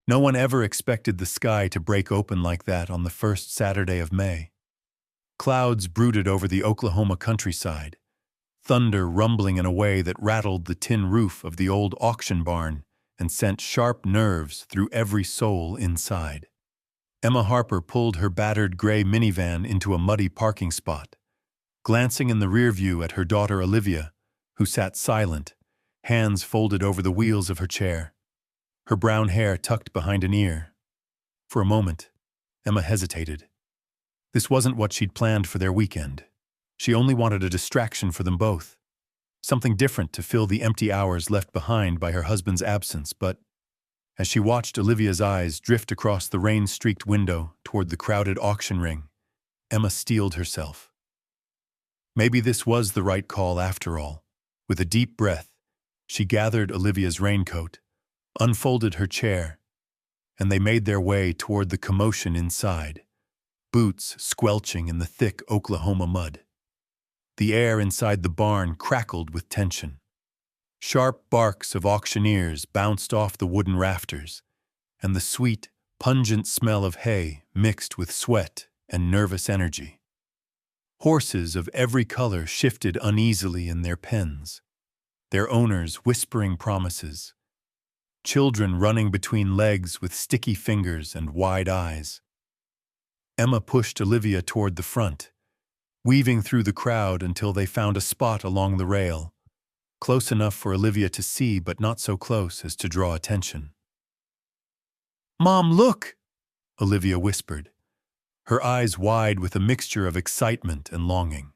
No one ever expected the sky to break open like that on the first Saturday of May. Clouds brooded over the Oklahoma countryside, thunder rumbling in a way that rattled the tin roof of the old auction barn and sent sharp nerves through every soul inside. Emma Harper pulled her battered gray minivan into a muddy parking spot, glancing in the rear view at her daughter Olivia, who sat silent, hands folded over the wheels of her chair, her brown hair tucked behind an ear. For a moment, Emma hesitated. This wasn't what she'd planned for their weekend. She only wanted a distraction for them both, something different to fill the empty hours left behind by her husband's absence, but as she watched Olivia's eyes drift across the rain-streaked window toward the crowded auction ring, Emma steeled herself. Maybe this was the right call after all. With a deep breath, she gathered Olivia's raincoat, unfolded her chair, and they made their way toward the commotion inside, boots squelching in the thick Oklahoma mud. The air inside the barn crackled with tension. Sharp barks of auctioneers bounced off the wooden rafters, and the sweet, pungent smell of hay mixed with sweat and nervous energy. Horses of every color shifted uneasily in their pens, their owners whispering promises, children running between legs with sticky fingers and wide eyes. Emma pushed Olivia toward the front, weaving through the crowd until they found a spot along the rail, close enough for Olivia to see but not so close as to draw attention. "Mom, look!" Olivia whispered, her eyes wide with a mixture of excitement and longing.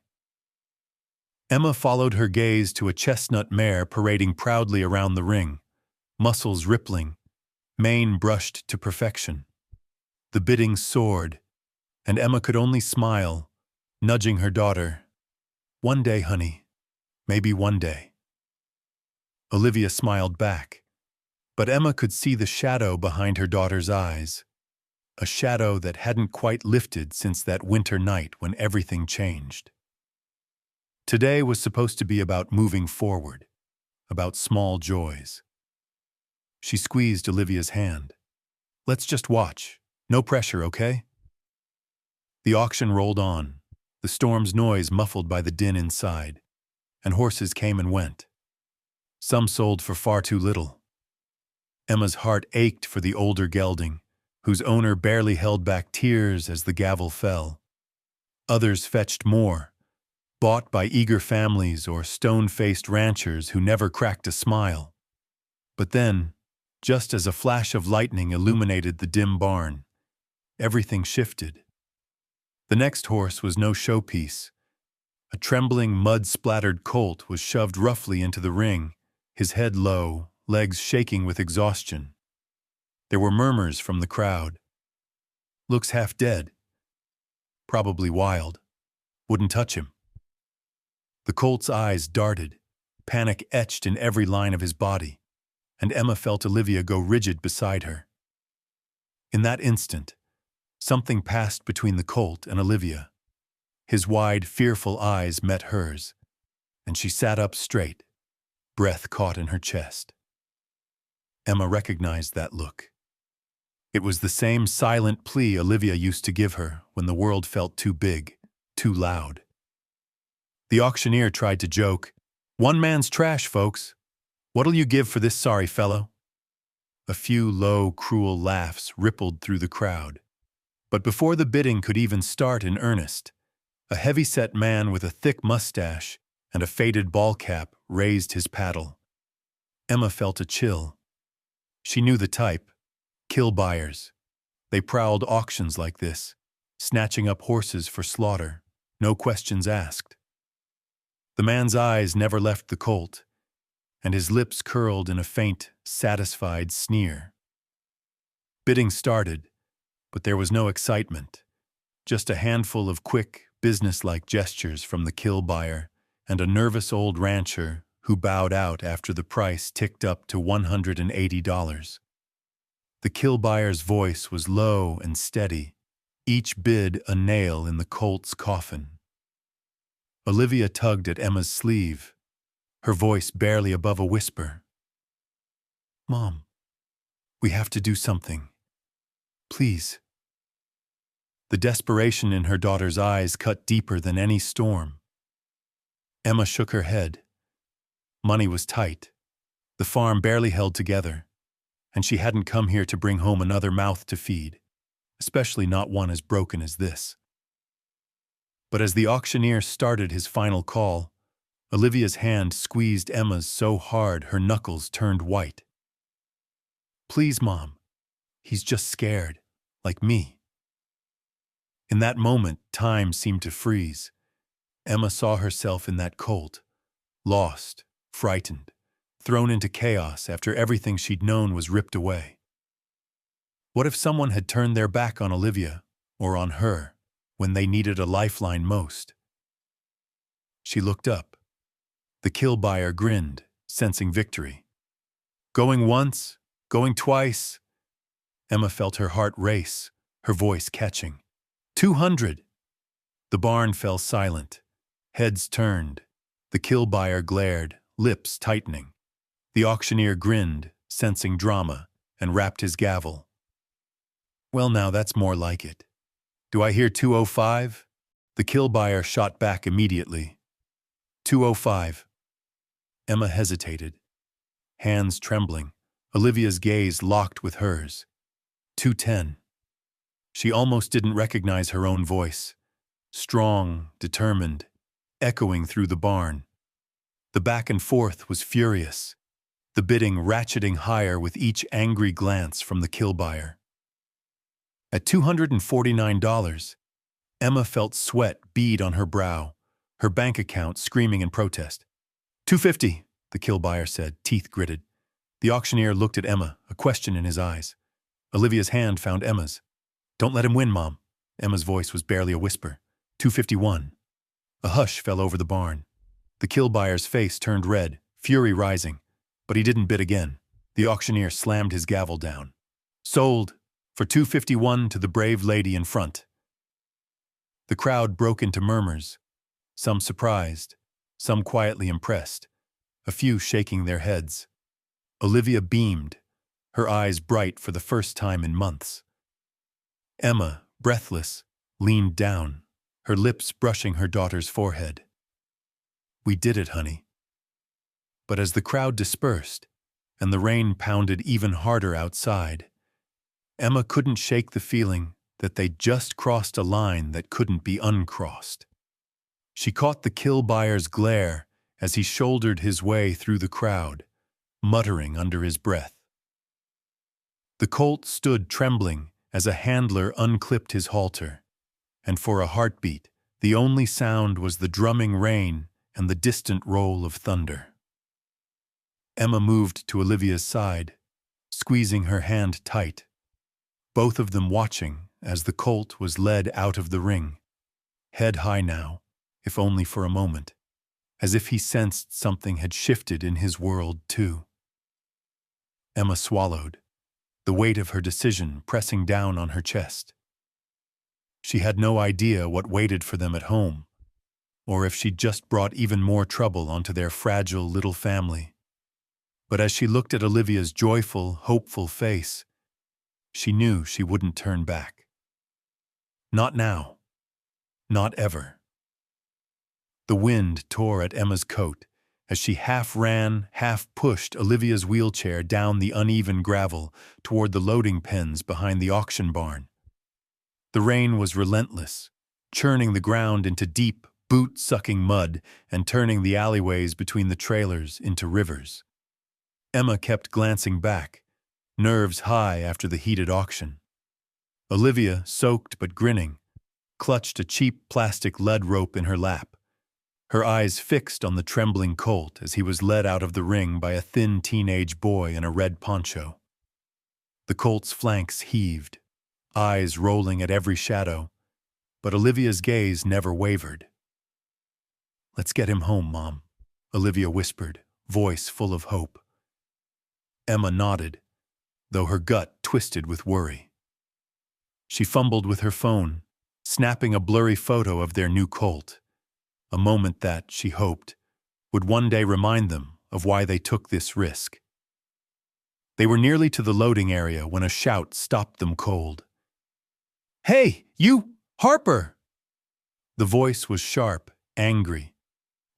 Emma followed her gaze to a chestnut mare parading proudly around the ring, muscles rippling, mane brushed to perfection. The bidding soared, and Emma could only smile, nudging her daughter. "One day, honey. Maybe one day." Olivia smiled back, but Emma could see the shadow behind her daughter's eyes, a shadow that hadn't quite lifted since that winter night when everything changed. Today was supposed to be about moving forward, about small joys. She squeezed Olivia's hand. "Let's just watch. No pressure, okay?" The auction rolled on, the storm's noise muffled by the din inside, and horses came and went. Some sold for far too little. Emma's heart ached for the older gelding, whose owner barely held back tears as the gavel fell. Others fetched more, bought by eager families or stone-faced ranchers who never cracked a smile. But then, just as a flash of lightning illuminated the dim barn, everything shifted. The next horse was no showpiece. A trembling, mud-splattered colt was shoved roughly into the ring, his head low, legs shaking with exhaustion. There were murmurs from the crowd. "Looks half dead. Probably wild. Wouldn't touch him." The colt's eyes darted, panic etched in every line of his body, and Emma felt Olivia go rigid beside her. In that instant, something passed between the colt and Olivia. His wide, fearful eyes met hers, and she sat up straight, breath caught in her chest. Emma recognized that look. It was the same silent plea Olivia used to give her when the world felt too big, too loud. The auctioneer tried to joke, "One man's trash, folks. What'll you give for this sorry fellow?" A few low, cruel laughs rippled through the crowd. But before the bidding could even start in earnest, a heavy-set man with a thick mustache and a faded ball cap raised his paddle. Emma felt a chill. She knew the type. Kill buyers. They prowled auctions like this, snatching up horses for slaughter, no questions asked. The man's eyes never left the colt, and his lips curled in a faint, satisfied sneer. Bidding started, but there was no excitement, just a handful of quick, businesslike gestures from the kill buyer and a nervous old rancher who bowed out after the price ticked up to $180. The kill buyer's voice was low and steady, each bid a nail in the colt's coffin. Olivia tugged at Emma's sleeve, her voice barely above a whisper. "Mom, We have to do something. Please. The desperation in her daughter's eyes cut deeper than any storm. Emma shook her head. Money was tight. The farm barely held together, and she hadn't come here to bring home another mouth to feed, especially not one as broken as this. But as the auctioneer started his final call, Olivia's hand squeezed Emma's so hard her knuckles turned white. Please, Mom. He's just scared, like me. In that moment, time seemed to freeze. Emma saw herself in that colt, lost, frightened, thrown into chaos after everything she'd known was ripped away. What if someone had turned their back on Olivia, or on her, when they needed a lifeline most? She looked up. The kill buyer grinned, sensing victory. Going once, going twice. Emma felt her heart race, her voice catching. 200! The barn fell silent. Heads turned. The kill buyer glared, lips tightening. The auctioneer grinned, sensing drama, and rapped his gavel. Well, now that's more like it. Do I hear 205? The kill buyer shot back immediately. 205. Emma hesitated, hands trembling, Olivia's gaze locked with hers. 210. She almost didn't recognize her own voice. Strong, determined, echoing through the barn. The back and forth was furious, the bidding ratcheting higher with each angry glance from the kill buyer. At $249, Emma felt sweat bead on her brow, her bank account screaming in protest. 250, the kill buyer said, teeth gritted. The auctioneer looked at Emma, a question in his eyes. Olivia's hand found Emma's. Don't let him win, Mom. Emma's voice was barely a whisper. 251. A hush fell over the barn. The kill buyer's face turned red, fury rising, but he didn't bid again. The auctioneer slammed his gavel down. Sold for 251 to the brave lady in front. The crowd broke into murmurs, some surprised, some quietly impressed, a few shaking their heads. Olivia beamed, her eyes bright for the first time in months. Emma, breathless, leaned down, her lips brushing her daughter's forehead. We did it, honey. But as the crowd dispersed, and the rain pounded even harder outside, Emma couldn't shake the feeling that they'd just crossed a line that couldn't be uncrossed. She caught the kill buyer's glare as he shouldered his way through the crowd, muttering under his breath. The colt stood trembling as a handler unclipped his halter, and for a heartbeat, the only sound was the drumming rain and the distant roll of thunder. Emma moved to Olivia's side, squeezing her hand tight, both of them watching as the colt was led out of the ring, head high now, if only for a moment, as if he sensed something had shifted in his world too. Emma swallowed, the weight of her decision pressing down on her chest. She had no idea what waited for them at home, or if she'd just brought even more trouble onto their fragile little family. But as she looked at Olivia's joyful, hopeful face, she knew she wouldn't turn back. Not now. Not ever. The wind tore at Emma's coat as she half ran, half pushed Olivia's wheelchair down the uneven gravel toward the loading pens behind the auction barn. The rain was relentless, churning the ground into deep, boot-sucking mud and turning the alleyways between the trailers into rivers. Emma kept glancing back, nerves high after the heated auction. Olivia, soaked but grinning, clutched a cheap plastic lead rope in her lap, her eyes fixed on the trembling colt as he was led out of the ring by a thin teenage boy in a red poncho. The colt's flanks heaved, eyes rolling at every shadow, but Olivia's gaze never wavered. Let's get him home, Mom, Olivia whispered, voice full of hope. Emma nodded, though her gut twisted with worry. She fumbled with her phone, snapping a blurry photo of their new colt, a moment that, she hoped, would one day remind them of why they took this risk. They were nearly to the loading area when a shout stopped them cold. "Hey, you, Harper!" The voice was sharp, angry,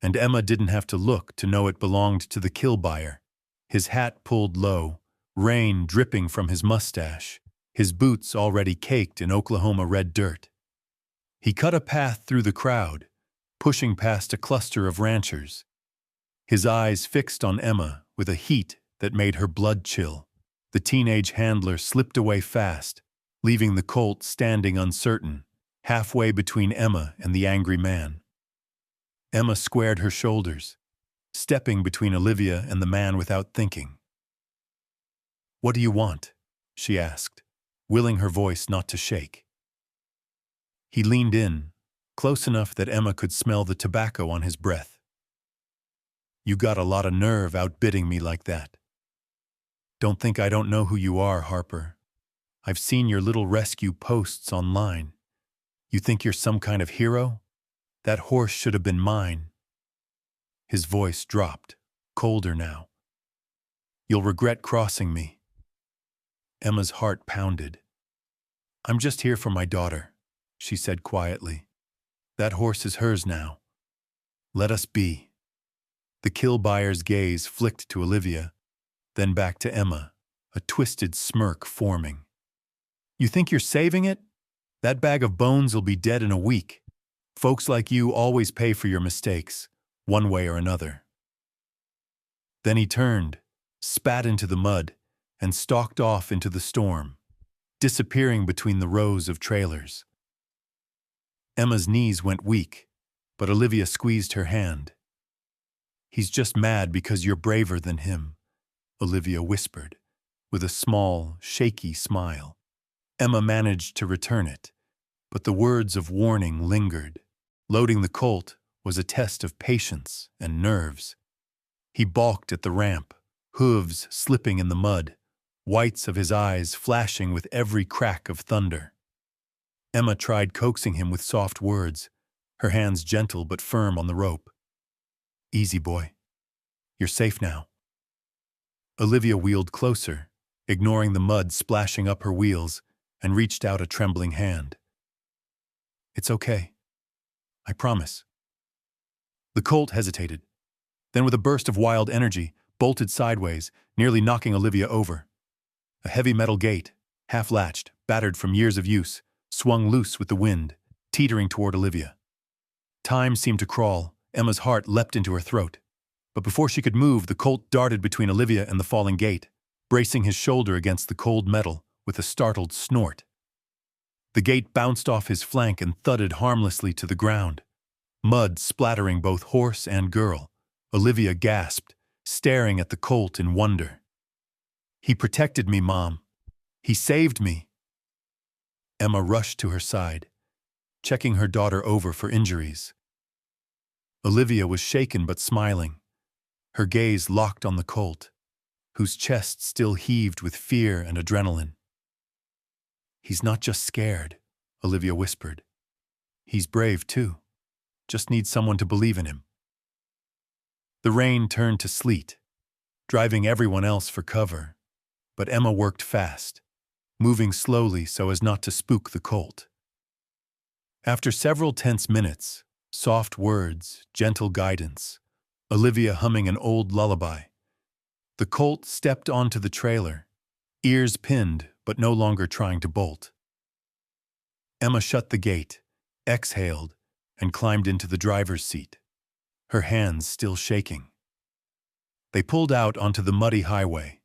and Emma didn't have to look to know it belonged to the kill buyer. His hat pulled low, rain dripping from his mustache, his boots already caked in Oklahoma red dirt. He cut a path through the crowd, pushing past a cluster of ranchers, his eyes fixed on Emma with a heat that made her blood chill. The teenage handler slipped away fast, leaving the colt standing uncertain, halfway between Emma and the angry man. Emma squared her shoulders, stepping between Olivia and the man without thinking. "What do you want?" she asked, willing her voice not to shake. He leaned in, close enough that Emma could smell the tobacco on his breath. "You got a lot of nerve outbidding me like that. Don't think I don't know who you are, Harper. I've seen your little rescue posts online. You think you're some kind of hero? That horse should have been mine." His voice dropped, colder now. "You'll regret crossing me." Emma's heart pounded. "I'm just here for my daughter," she said quietly. "That horse is hers now. Let us be." The kill buyer's gaze flicked to Olivia, then back to Emma, a twisted smirk forming. "You think you're saving it? That bag of bones will be dead in a week. Folks like you always pay for your mistakes, one way or another." Then he turned, spat into the mud, and stalked off into the storm, disappearing between the rows of trailers. Emma's knees went weak, but Olivia squeezed her hand. "He's just mad because you're braver than him," Olivia whispered, with a small, shaky smile. Emma managed to return it, but the words of warning lingered. Loading the colt was a test of patience and nerves. He balked at the ramp, hooves slipping in the mud, whites of his eyes flashing with every crack of thunder. Emma tried coaxing him with soft words, her hands gentle but firm on the rope. "Easy, boy. You're safe now." Olivia wheeled closer, ignoring the mud splashing up her wheels, and reached out a trembling hand. "It's okay. I promise." The colt hesitated, then with a burst of wild energy, bolted sideways, nearly knocking Olivia over. A heavy metal gate, half-latched, battered from years of use, swung loose with the wind, teetering toward Olivia. Time seemed to crawl. Emma's heart leapt into her throat. But before she could move, the colt darted between Olivia and the falling gate, bracing his shoulder against the cold metal with a startled snort. The gate bounced off his flank and thudded harmlessly to the ground, mud splattering both horse and girl. Olivia gasped, staring at the colt in wonder. "He protected me, Mom. He saved me." Emma rushed to her side, checking her daughter over for injuries. Olivia was shaken but smiling, her gaze locked on the colt, whose chest still heaved with fear and adrenaline. "He's not just scared," Olivia whispered. "He's brave, too. Just needs someone to believe in him." The rain turned to sleet, driving everyone else for cover, but Emma worked fast, moving slowly so as not to spook the colt. After several tense minutes, soft words, gentle guidance, Olivia humming an old lullaby, the colt stepped onto the trailer, ears pinned but no longer trying to bolt. Emma shut the gate, exhaled, and climbed into the driver's seat, her hands still shaking. They pulled out onto the muddy highway,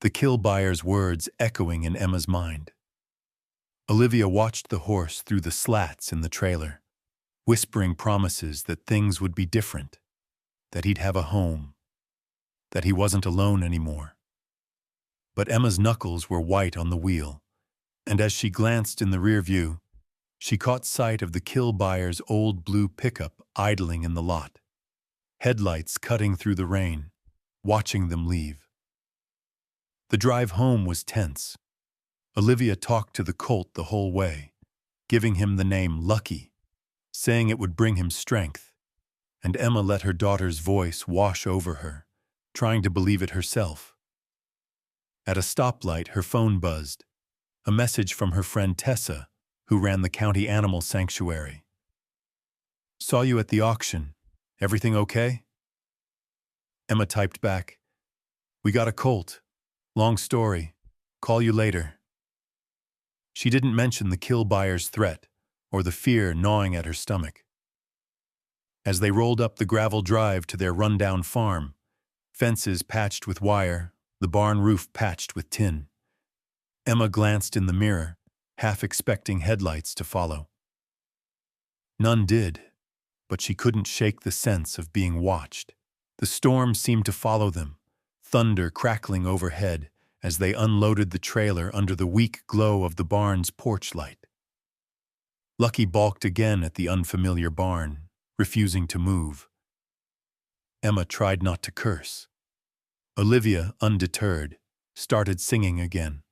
the kill buyer's words echoing in Emma's mind. Olivia watched the horse through the slats in the trailer, whispering promises that things would be different, that he'd have a home, that he wasn't alone anymore. But Emma's knuckles were white on the wheel, and as she glanced in the rear view, she caught sight of the kill buyer's old blue pickup idling in the lot, headlights cutting through the rain, watching them leave. The drive home was tense. Olivia talked to the colt the whole way, giving him the name Lucky, saying it would bring him strength, and Emma let her daughter's voice wash over her, trying to believe it herself. At a stoplight, her phone buzzed. A message from her friend Tessa, who ran the county animal sanctuary. "Saw you at the auction. Everything okay?" Emma typed back, "We got a colt. Long story. Call you later." She didn't mention the kill buyer's threat or the fear gnawing at her stomach. As they rolled up the gravel drive to their rundown farm, fences patched with wire, the barn roof patched with tin, Emma glanced in the mirror, half expecting headlights to follow. None did, but she couldn't shake the sense of being watched. The storm seemed to follow them, thunder crackling overhead as they unloaded the trailer under the weak glow of the barn's porch light. Lucky balked again at the unfamiliar barn, refusing to move. Emma tried not to curse. Olivia, undeterred, started singing again,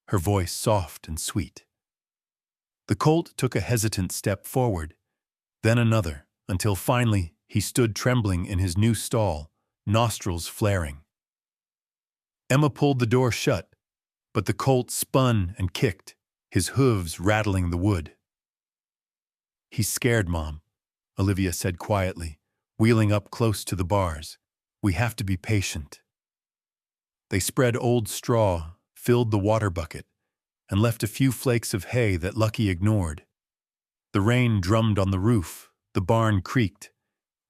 her voice soft and sweet. The colt took a hesitant step forward, then another, until finally he stood trembling in his new stall, nostrils flaring. Emma pulled the door shut, but the colt spun and kicked, his hooves rattling the wood. "He's scared, Mom," Olivia said quietly, wheeling up close to the bars. "We have to be patient." They spread old straw, filled the water bucket, and left a few flakes of hay that Lucky ignored. The rain drummed on the roof, the barn creaked,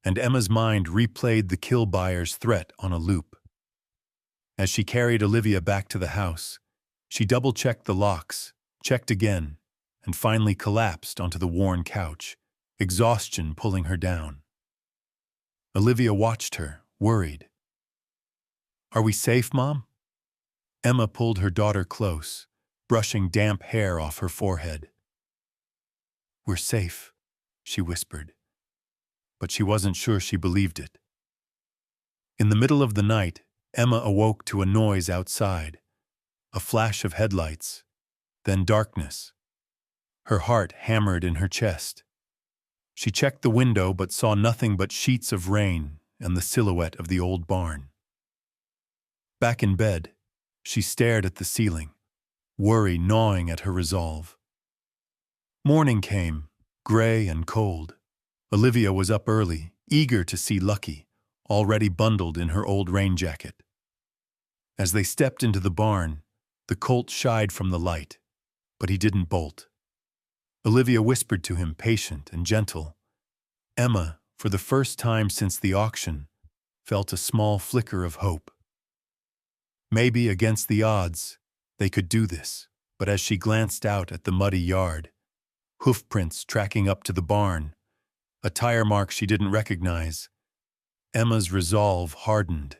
and Emma's mind replayed the kill buyer's threat on a loop. As she carried Olivia back to the house, she double-checked the locks, checked again, and finally collapsed onto the worn couch, exhaustion pulling her down. Olivia watched her, worried. "Are we safe, Mom?" Emma pulled her daughter close, brushing damp hair off her forehead. "We're safe," she whispered, but she wasn't sure she believed it. In the middle of the night, Emma awoke to a noise outside, a flash of headlights, then darkness. Her heart hammered in her chest. She checked the window but saw nothing but sheets of rain and the silhouette of the old barn. Back in bed, she stared at the ceiling, worry gnawing at her resolve. Morning came, gray and cold. Olivia was up early, eager to see Lucky, already bundled in her old rain jacket. As they stepped into the barn, the colt shied from the light, but he didn't bolt. Olivia whispered to him, patient and gentle. Emma, for the first time since the auction, felt a small flicker of hope. Maybe against the odds, they could do this, but as she glanced out at the muddy yard, hoofprints tracking up to the barn, a tire mark she didn't recognize, Emma's resolve hardened.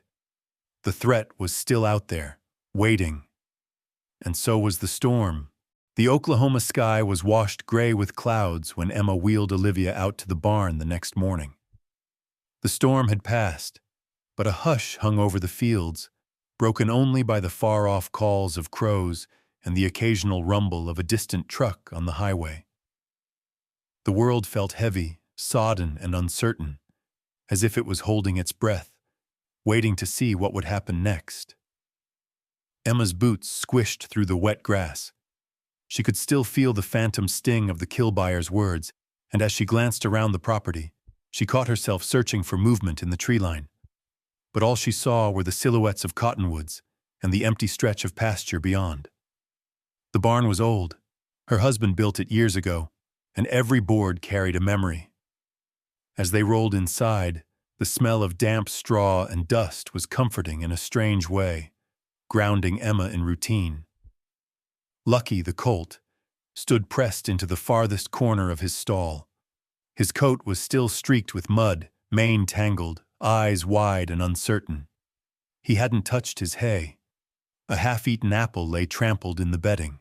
The threat was still out there, waiting. And so was the storm. The Oklahoma sky was washed gray with clouds when Emma wheeled Olivia out to the barn the next morning. The storm had passed, but a hush hung over the fields, broken only by the far-off calls of crows and the occasional rumble of a distant truck on the highway. The world felt heavy, sodden, and uncertain, as if it was holding its breath, waiting to see what would happen next. Emma's boots squished through the wet grass. She could still feel the phantom sting of the kill buyer's words, and as she glanced around the property, she caught herself searching for movement in the tree line. But all she saw were the silhouettes of cottonwoods and the empty stretch of pasture beyond. The barn was old. Her husband built it years ago, and every board carried a memory. As they rolled inside, the smell of damp straw and dust was comforting in a strange way, grounding Emma in routine. Lucky, the colt, stood pressed into the farthest corner of his stall. His coat was still streaked with mud, mane tangled, eyes wide and uncertain. He hadn't touched his hay. A half-eaten apple lay trampled in the bedding.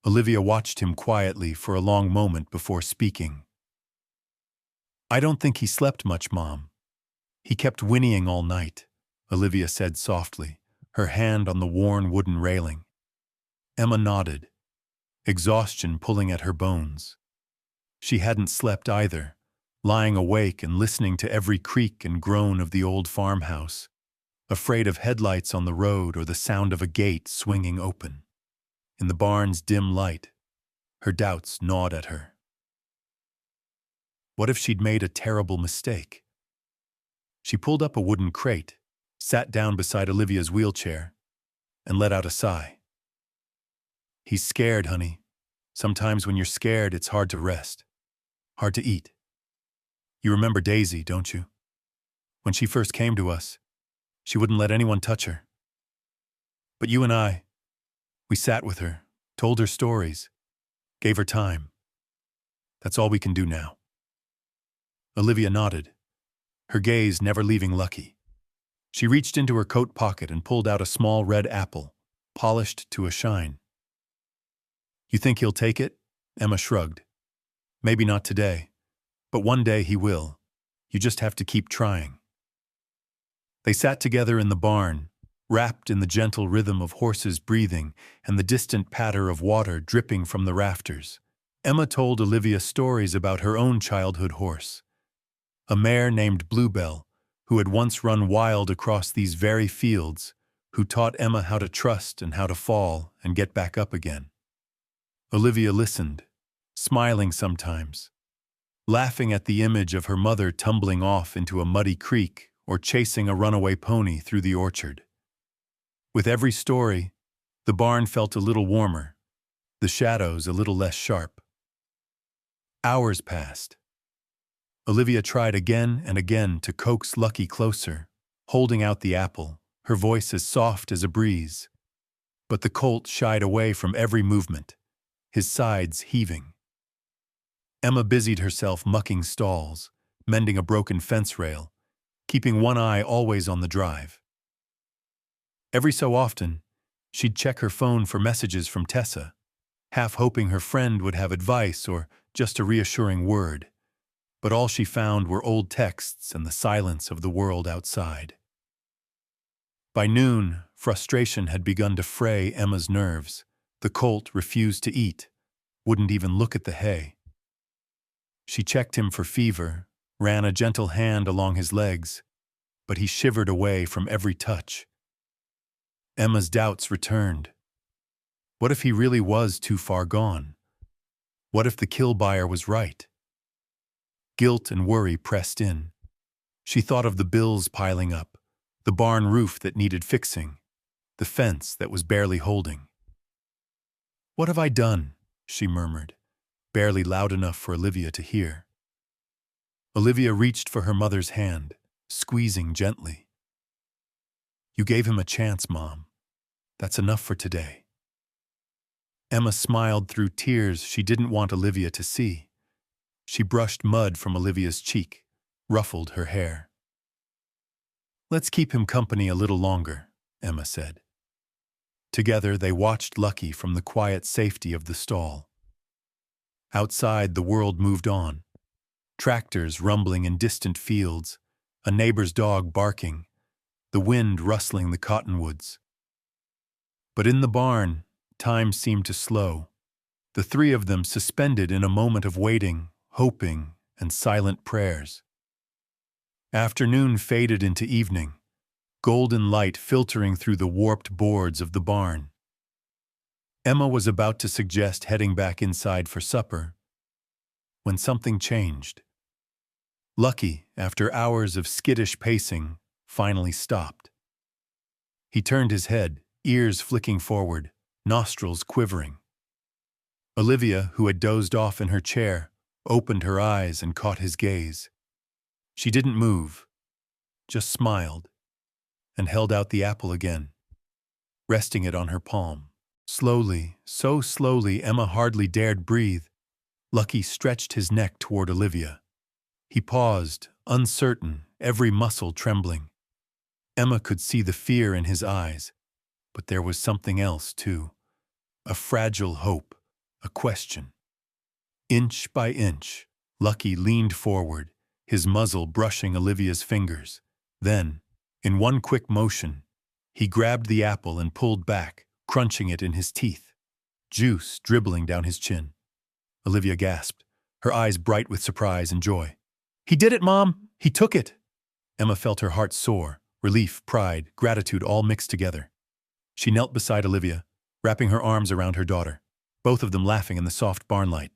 Olivia watched him quietly for a long moment before speaking. "I don't think he slept much, Mom. He kept whinnying all night," Olivia said softly, her hand on the worn wooden railing. Emma nodded, exhaustion pulling at her bones. She hadn't slept either, lying awake and listening to every creak and groan of the old farmhouse, afraid of headlights on the road or the sound of a gate swinging open. In the barn's dim light, her doubts gnawed at her. What if she'd made a terrible mistake? She pulled up a wooden crate, sat down beside Olivia's wheelchair, and let out a sigh. "He's scared, honey. Sometimes when you're scared, it's hard to rest, hard to eat. You remember Daisy, don't you? When she first came to us, she wouldn't let anyone touch her. But you and I, we sat with her, told her stories, gave her time. That's all we can do now." Olivia nodded, her gaze never leaving Lucky. She reached into her coat pocket and pulled out a small red apple, polished to a shine. "You think he'll take it?" Emma shrugged. "Maybe not today, but one day he will. You just have to keep trying." They sat together in the barn, wrapped in the gentle rhythm of horses breathing and the distant patter of water dripping from the rafters. Emma told Olivia stories about her own childhood horse, a mare named Bluebell, who had once run wild across these very fields, who taught Emma how to trust and how to fall and get back up again. Olivia listened, smiling sometimes, laughing at the image of her mother tumbling off into a muddy creek or chasing a runaway pony through the orchard. With every story, the barn felt a little warmer, the shadows a little less sharp. Hours passed. Olivia tried again and again to coax Lucky closer, holding out the apple, her voice as soft as a breeze. But the colt shied away from every movement, his sides heaving. Emma busied herself mucking stalls, mending a broken fence rail, keeping one eye always on the drive. Every so often, she'd check her phone for messages from Tessa, half hoping her friend would have advice or just a reassuring word. But all she found were old texts and the silence of the world outside. By noon, frustration had begun to fray Emma's nerves. The colt refused to eat, wouldn't even look at the hay. She checked him for fever, ran a gentle hand along his legs, but he shivered away from every touch. Emma's doubts returned. What if he really was too far gone? What if the kill buyer was right? Guilt and worry pressed in. She thought of the bills piling up, the barn roof that needed fixing, the fence that was barely holding. "What have I done?" she murmured, barely loud enough for Olivia to hear. Olivia reached for her mother's hand, squeezing gently. "You gave him a chance, Mom. That's enough for today." Emma smiled through tears she didn't want Olivia to see. She brushed mud from Olivia's cheek, ruffled her hair. "Let's keep him company a little longer," Emma said. Together they watched Lucky from the quiet safety of the stall. Outside, the world moved on. Tractors rumbling in distant fields, a neighbor's dog barking, the wind rustling the cottonwoods. But in the barn, time seemed to slow, the three of them suspended in a moment of waiting, hoping, and silent prayers. Afternoon faded into evening, golden light filtering through the warped boards of the barn. Emma was about to suggest heading back inside for supper, when something changed. Lucky, after hours of skittish pacing, finally stopped. He turned his head, ears flicking forward, nostrils quivering. Olivia, who had dozed off in her chair, opened her eyes and caught his gaze. She didn't move, just smiled, and held out the apple again, resting it on her palm. Slowly, so slowly Emma hardly dared breathe, Lucky stretched his neck toward Olivia. He paused, uncertain, every muscle trembling. Emma could see the fear in his eyes, but there was something else, too. A fragile hope, a question. Inch by inch, Lucky leaned forward, his muzzle brushing Olivia's fingers. Then, in one quick motion, he grabbed the apple and pulled back, crunching it in his teeth, juice dribbling down his chin. Olivia gasped, her eyes bright with surprise and joy. "He did it, Mom! He took it!" Emma felt her heart soar, Relief, pride, gratitude all mixed together. She knelt beside Olivia, wrapping her arms around her daughter, both of them laughing in the soft barn light.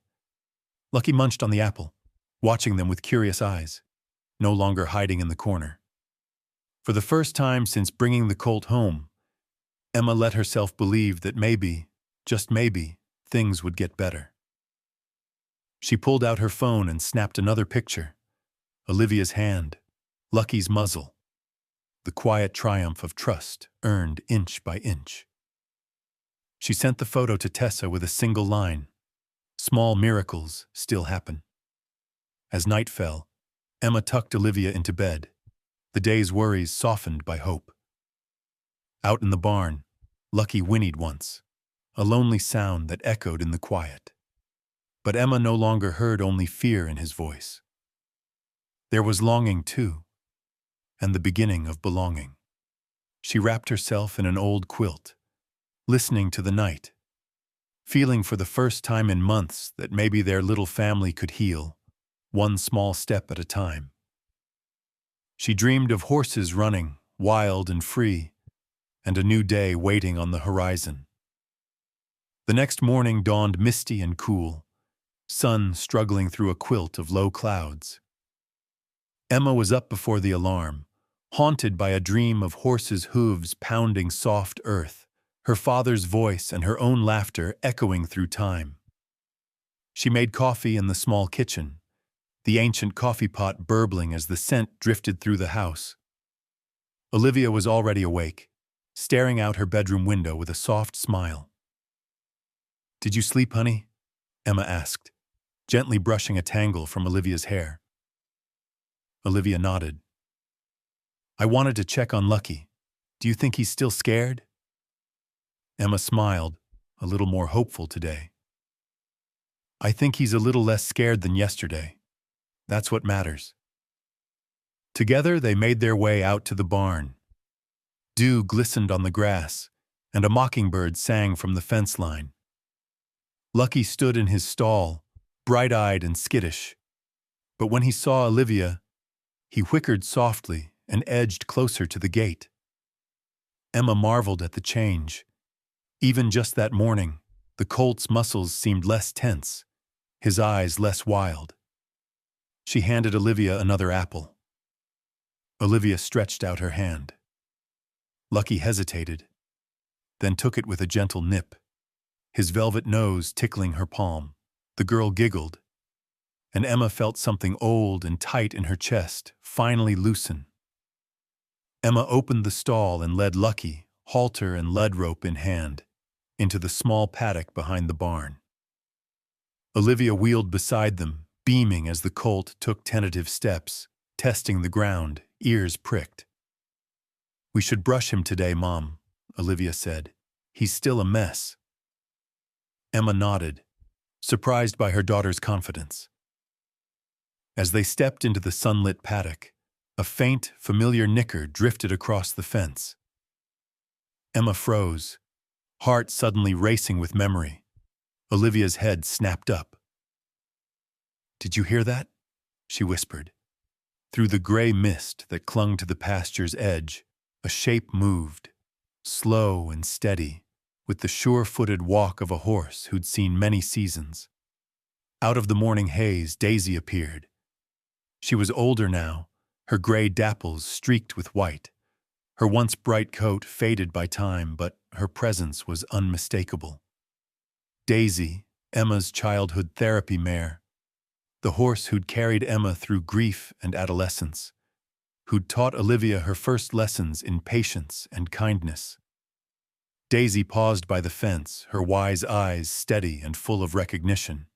Lucky munched on the apple, watching them with curious eyes, no longer hiding in the corner. For the first time since bringing the colt home, Emma let herself believe that maybe, just maybe, things would get better. She pulled out her phone and snapped another picture. Olivia's hand, Lucky's muzzle. The quiet triumph of trust earned inch by inch. She sent the photo to Tessa with a single line. Small miracles still happen. As night fell, Emma tucked Olivia into bed, the day's worries softened by hope. Out in the barn, Lucky whinnied once, a lonely sound that echoed in the quiet. But Emma no longer heard only fear in his voice. There was longing too, and the beginning of belonging. She wrapped herself in an old quilt, listening to the night, feeling for the first time in months that maybe their little family could heal, one small step at a time. She dreamed of horses running, wild and free, and a new day waiting on the horizon. The next morning dawned misty and cool, sun struggling through a quilt of low clouds. Emma was up before the alarm, haunted by a dream of horses' hooves pounding soft earth, her father's voice and her own laughter echoing through time. She made coffee in the small kitchen, the ancient coffee pot burbling as the scent drifted through the house. Olivia was already awake, staring out her bedroom window with a soft smile. "Did you sleep, honey?" Emma asked, gently brushing a tangle from Olivia's hair. Olivia nodded. "I wanted to check on Lucky. Do you think he's still scared?" Emma smiled, a little more hopeful today. "I think he's a little less scared than yesterday. That's what matters." Together they made their way out to the barn. Dew glistened on the grass, and a mockingbird sang from the fence line. Lucky stood in his stall, bright-eyed and skittish. But when he saw Olivia, he whickered softly and edged closer to the gate. Emma marveled at the change. Even just that morning, the colt's muscles seemed less tense, his eyes less wild. She handed Olivia another apple. Olivia stretched out her hand. Lucky hesitated, then took it with a gentle nip, his velvet nose tickling her palm. The girl giggled, and Emma felt something old and tight in her chest finally loosen. Emma opened the stall and led Lucky, halter and lead rope in hand, into the small paddock behind the barn. Olivia wheeled beside them, beaming as the colt took tentative steps, testing the ground, ears pricked. "We should brush him today, Mom," Olivia said. "He's still a mess." Emma nodded, surprised by her daughter's confidence. As they stepped into the sunlit paddock, a faint, familiar nicker drifted across the fence. Emma froze, heart suddenly racing with memory. Olivia's head snapped up. "Did you hear that?" she whispered. Through the gray mist that clung to the pasture's edge, a shape moved, slow and steady, with the sure-footed walk of a horse who'd seen many seasons. Out of the morning haze, Daisy appeared. She was older now, her gray dapples streaked with white. Her once bright coat faded by time, but her presence was unmistakable. Daisy, Emma's childhood therapy mare, the horse who'd carried Emma through grief and adolescence, who'd taught Olivia her first lessons in patience and kindness. Daisy paused by the fence, her wise eyes steady and full of recognition.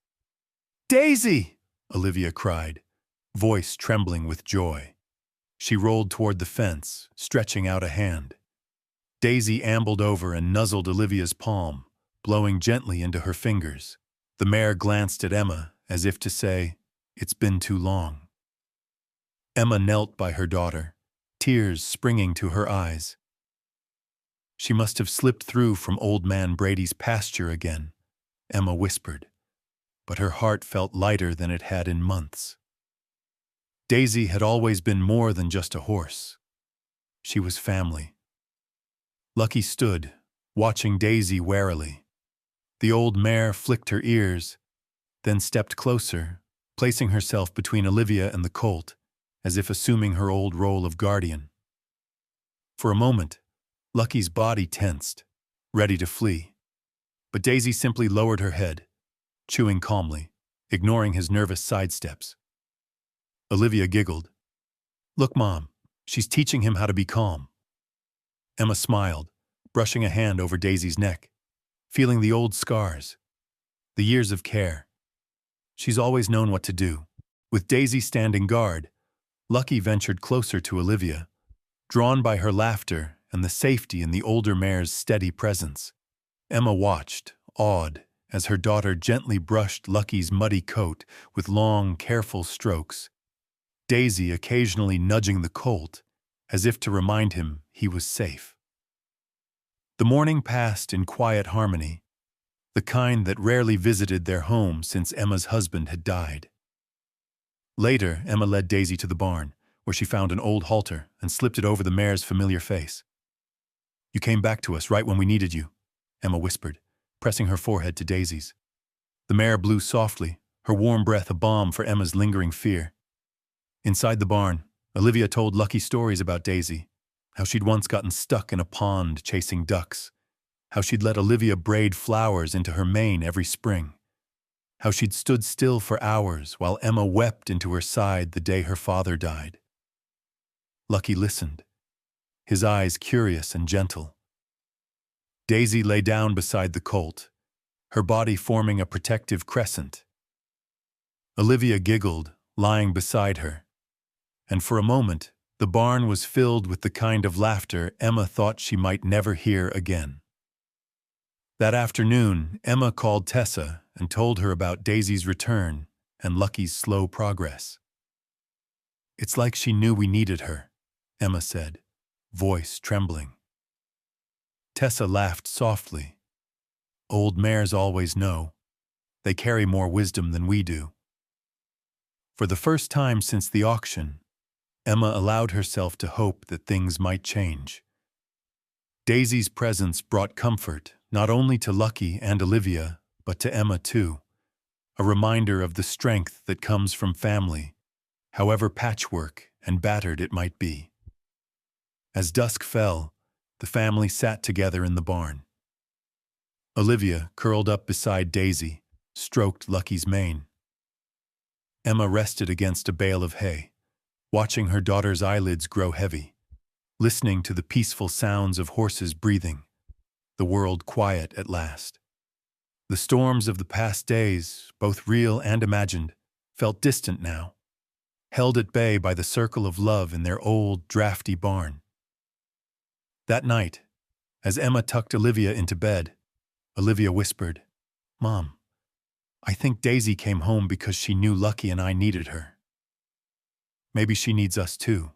"Daisy!" Olivia cried, voice trembling with joy. She rolled toward the fence, stretching out a hand. Daisy ambled over and nuzzled Olivia's palm, blowing gently into her fingers. The mare glanced at Emma, as if to say, "It's been too long." Emma knelt by her daughter, tears springing to her eyes. "She must have slipped through from Old Man Brady's pasture again," Emma whispered, but her heart felt lighter than it had in months. Daisy had always been more than just a horse. she was family. Lucky stood, watching Daisy warily. The old mare flicked her ears, then stepped closer, placing herself between Olivia and the colt, as if assuming her old role of guardian. For a moment, Lucky's body tensed, ready to flee. But Daisy simply lowered her head, chewing calmly, ignoring his nervous sidesteps. Olivia giggled. "Look, Mom, she's teaching him how to be calm." Emma smiled, brushing a hand over Daisy's neck, feeling the old scars, the years of care. She's always known what to do. With Daisy standing guard, Lucky ventured closer to Olivia, drawn by her laughter and the safety in the older mare's steady presence. Emma watched, awed, as her daughter gently brushed Lucky's muddy coat with long, careful strokes, Daisy occasionally nudging the colt, as if to remind him he was safe. The morning passed in quiet harmony, the kind that rarely visited their home since Emma's husband had died. Later, Emma led Daisy to the barn, where she found an old halter and slipped it over the mare's familiar face. "You came back to us right when we needed you," Emma whispered, pressing her forehead to Daisy's. The mare blew softly, her warm breath a balm for Emma's lingering fear. Inside the barn, Olivia told Lucky stories about Daisy, how she'd once gotten stuck in a pond chasing ducks, how she'd let Olivia braid flowers into her mane every spring, how she'd stood still for hours while Emma wept into her side the day her father died. Lucky listened, his eyes curious and gentle. Daisy lay down beside the colt, her body forming a protective crescent. Olivia giggled, lying beside her, and for a moment, the barn was filled with the kind of laughter Emma thought she might never hear again. That afternoon, Emma called Tessa and told her about Daisy's return and Lucky's slow progress. "It's like she knew we needed her," Emma said, voice trembling. Tessa laughed softly. "Old mares always know. They carry more wisdom than we do." For the first time since the auction, Emma allowed herself to hope that things might change. Daisy's presence brought comfort not only to Lucky and Olivia, but to Emma too, a reminder of the strength that comes from family, however patchwork and battered it might be. As dusk fell, the family sat together in the barn. Olivia, curled up beside Daisy, stroked Lucky's mane. Emma rested against a bale of hay, watching her daughter's eyelids grow heavy, listening to the peaceful sounds of horses breathing, the world quiet at last. The storms of the past days, both real and imagined, felt distant now, held at bay by the circle of love in their old, drafty barn. That night, as Emma tucked Olivia into bed, Olivia whispered, "Mom, I think Daisy came home because she knew Lucky and I needed her. Maybe she needs us too."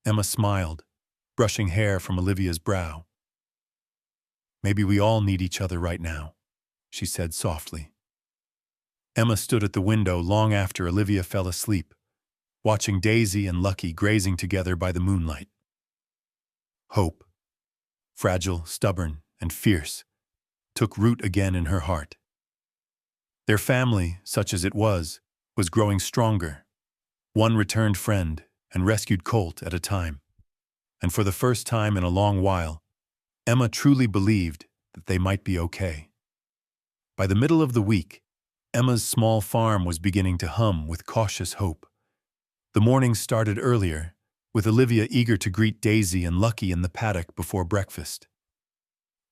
Emma smiled, brushing hair from Olivia's brow. "Maybe we all need each other right now," she said softly. Emma stood at the window long after Olivia fell asleep, watching Daisy and Lucky grazing together by the moonlight. Hope, fragile, stubborn, and fierce, took root again in her heart. Their family, such as it was growing stronger, one returned friend and rescued colt at a time. And for the first time in a long while, Emma truly believed that they might be okay. By the middle of the week, Emma's small farm was beginning to hum with cautious hope. The mornings started earlier, with Olivia eager to greet Daisy and Lucky in the paddock before breakfast.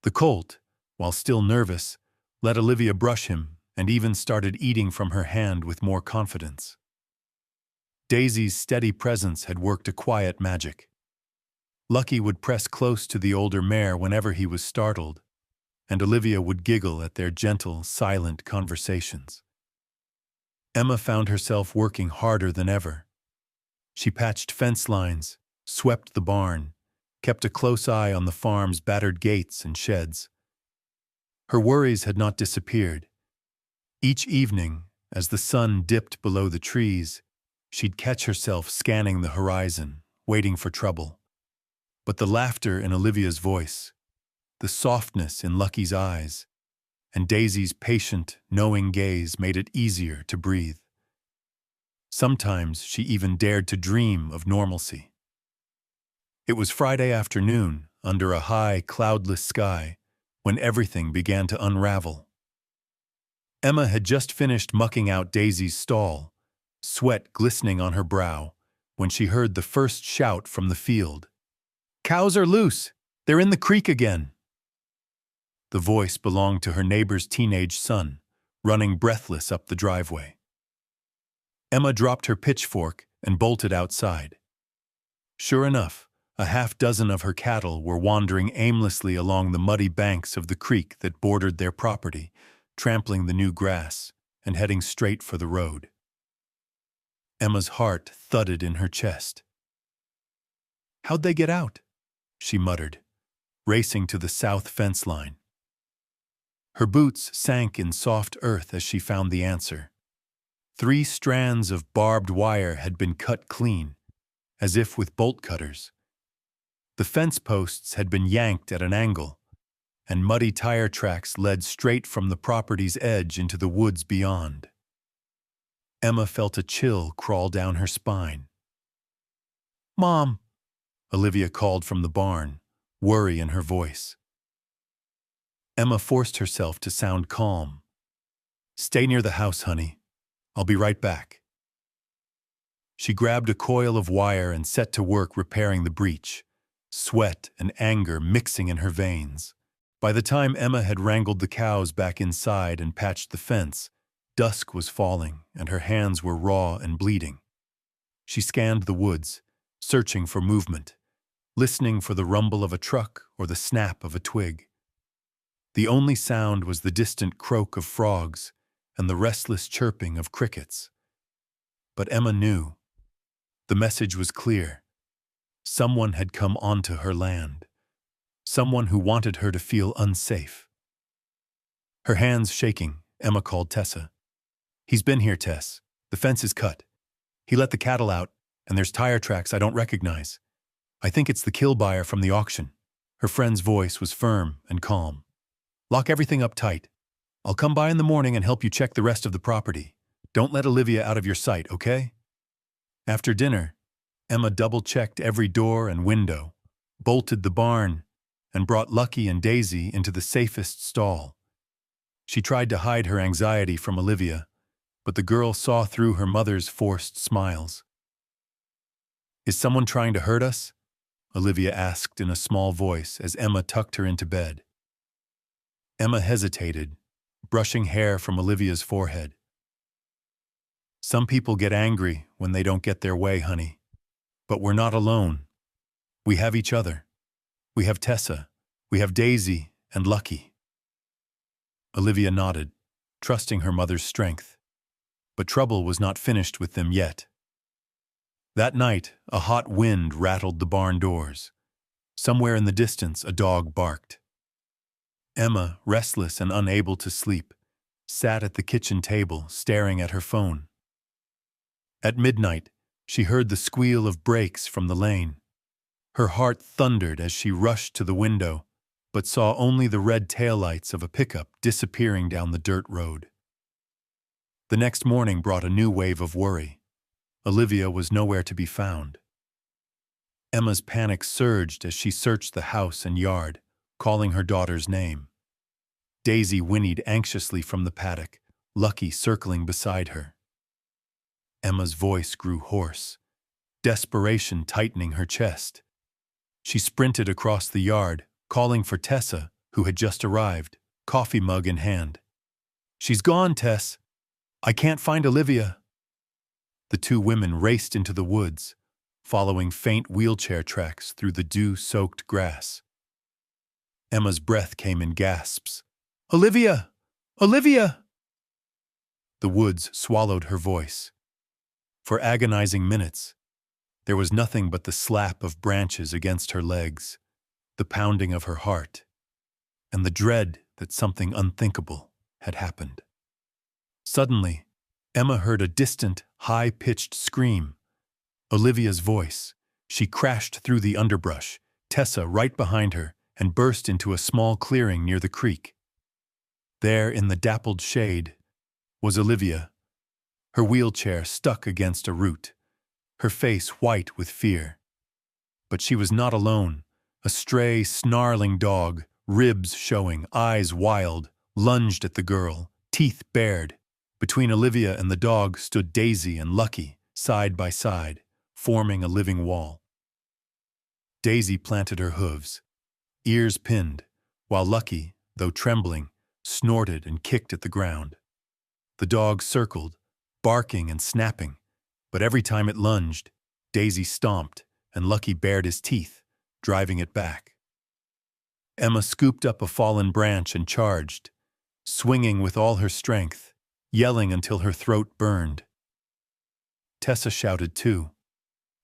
The colt, while still nervous, let Olivia brush him and even started eating from her hand with more confidence. Daisy's steady presence had worked a quiet magic. Lucky would press close to the older mare whenever he was startled, and Olivia would giggle at their gentle, silent conversations. Emma found herself working harder than ever. She patched fence lines, swept the barn, kept a close eye on the farm's battered gates and sheds. Her worries had not disappeared. Each evening, as the sun dipped below the trees, she'd catch herself scanning the horizon, waiting for trouble. But the laughter in Olivia's voice, the softness in Lucky's eyes, and Daisy's patient, knowing gaze made it easier to breathe. Sometimes she even dared to dream of normalcy. It was Friday afternoon, under a high, cloudless sky, when everything began to unravel. Emma had just finished mucking out Daisy's stall, sweat glistening on her brow, when she heard the first shout from the field. "Cows are loose! They're in the creek again!" The voice belonged to her neighbor's teenage son, running breathless up the driveway. Emma dropped her pitchfork and bolted outside. Sure enough, a half-dozen of her cattle were wandering aimlessly along the muddy banks of the creek that bordered their property, trampling the new grass and heading straight for the road. Emma's heart thudded in her chest. "How'd they get out?" she muttered, racing to the south fence line. Her boots sank in soft earth as she found the answer. 3 strands of barbed wire had been cut clean, as if with bolt cutters. The fence posts had been yanked at an angle, and muddy tire tracks led straight from the property's edge into the woods beyond. Emma felt a chill crawl down her spine. "Mom," Olivia called from the barn, worry in her voice. Emma forced herself to sound calm. "Stay near the house, honey. I'll be right back." She grabbed a coil of wire and set to work repairing the breach, sweat and anger mixing in her veins. By the time Emma had wrangled the cows back inside and patched the fence, dusk was falling and her hands were raw and bleeding. She scanned the woods, searching for movement, listening for the rumble of a truck or the snap of a twig. The only sound was the distant croak of frogs and the restless chirping of crickets. But Emma knew. The message was clear. Someone had come onto her land. Someone who wanted her to feel unsafe. Her hands shaking, Emma called Tessa. "He's been here, Tess. The fence is cut. He let the cattle out, and there's tire tracks I don't recognize. I think it's the kill buyer from the auction." Her friend's voice was firm and calm. "Lock everything up tight. I'll come by in the morning and help you check the rest of the property. Don't let Olivia out of your sight, okay?" After dinner, Emma double-checked every door and window, bolted the barn, and brought Lucky and Daisy into the safest stall. She tried to hide her anxiety from Olivia, but the girl saw through her mother's forced smiles. "Is someone trying to hurt us?" Olivia asked in a small voice as Emma tucked her into bed. Emma hesitated, brushing hair from Olivia's forehead. "Some people get angry when they don't get their way, honey. But we're not alone. We have each other. We have Tessa. We have Daisy and Lucky." Olivia nodded, trusting her mother's strength. But trouble was not finished with them yet. That night, a hot wind rattled the barn doors. Somewhere in the distance, a dog barked. Emma, restless and unable to sleep, sat at the kitchen table, staring at her phone. At midnight, she heard the squeal of brakes from the lane. Her heart thundered as she rushed to the window, but saw only the red taillights of a pickup disappearing down the dirt road. The next morning brought a new wave of worry. Olivia was nowhere to be found. Emma's panic surged as she searched the house and yard, calling her daughter's name. Daisy whinnied anxiously from the paddock, Lucky circling beside her. Emma's voice grew hoarse, desperation tightening her chest. She sprinted across the yard, calling for Tessa, who had just arrived, coffee mug in hand. "She's gone, Tess. I can't find Olivia." The two women raced into the woods, following faint wheelchair tracks through the dew-soaked grass. Emma's breath came in gasps. "Olivia! Olivia!" The woods swallowed her voice. For agonizing minutes, there was nothing but the slap of branches against her legs, the pounding of her heart, and the dread that something unthinkable had happened. Suddenly, Emma heard a distant, high-pitched scream. Olivia's voice. She crashed through the underbrush, Tessa right behind her, and burst into a small clearing near the creek. There, in the dappled shade, was Olivia, her wheelchair stuck against a root, her face white with fear. But she was not alone. A stray, snarling dog, ribs showing, eyes wild, lunged at the girl, teeth bared. Between Olivia and the dog stood Daisy and Lucky, side by side, forming a living wall. Daisy planted her hooves, ears pinned, while Lucky, though trembling, snorted and kicked at the ground. The dog circled, barking and snapping, but every time it lunged, Daisy stomped, and Lucky bared his teeth, driving it back. Emma scooped up a fallen branch and charged, swinging with all her strength, yelling until her throat burned. Tessa shouted too,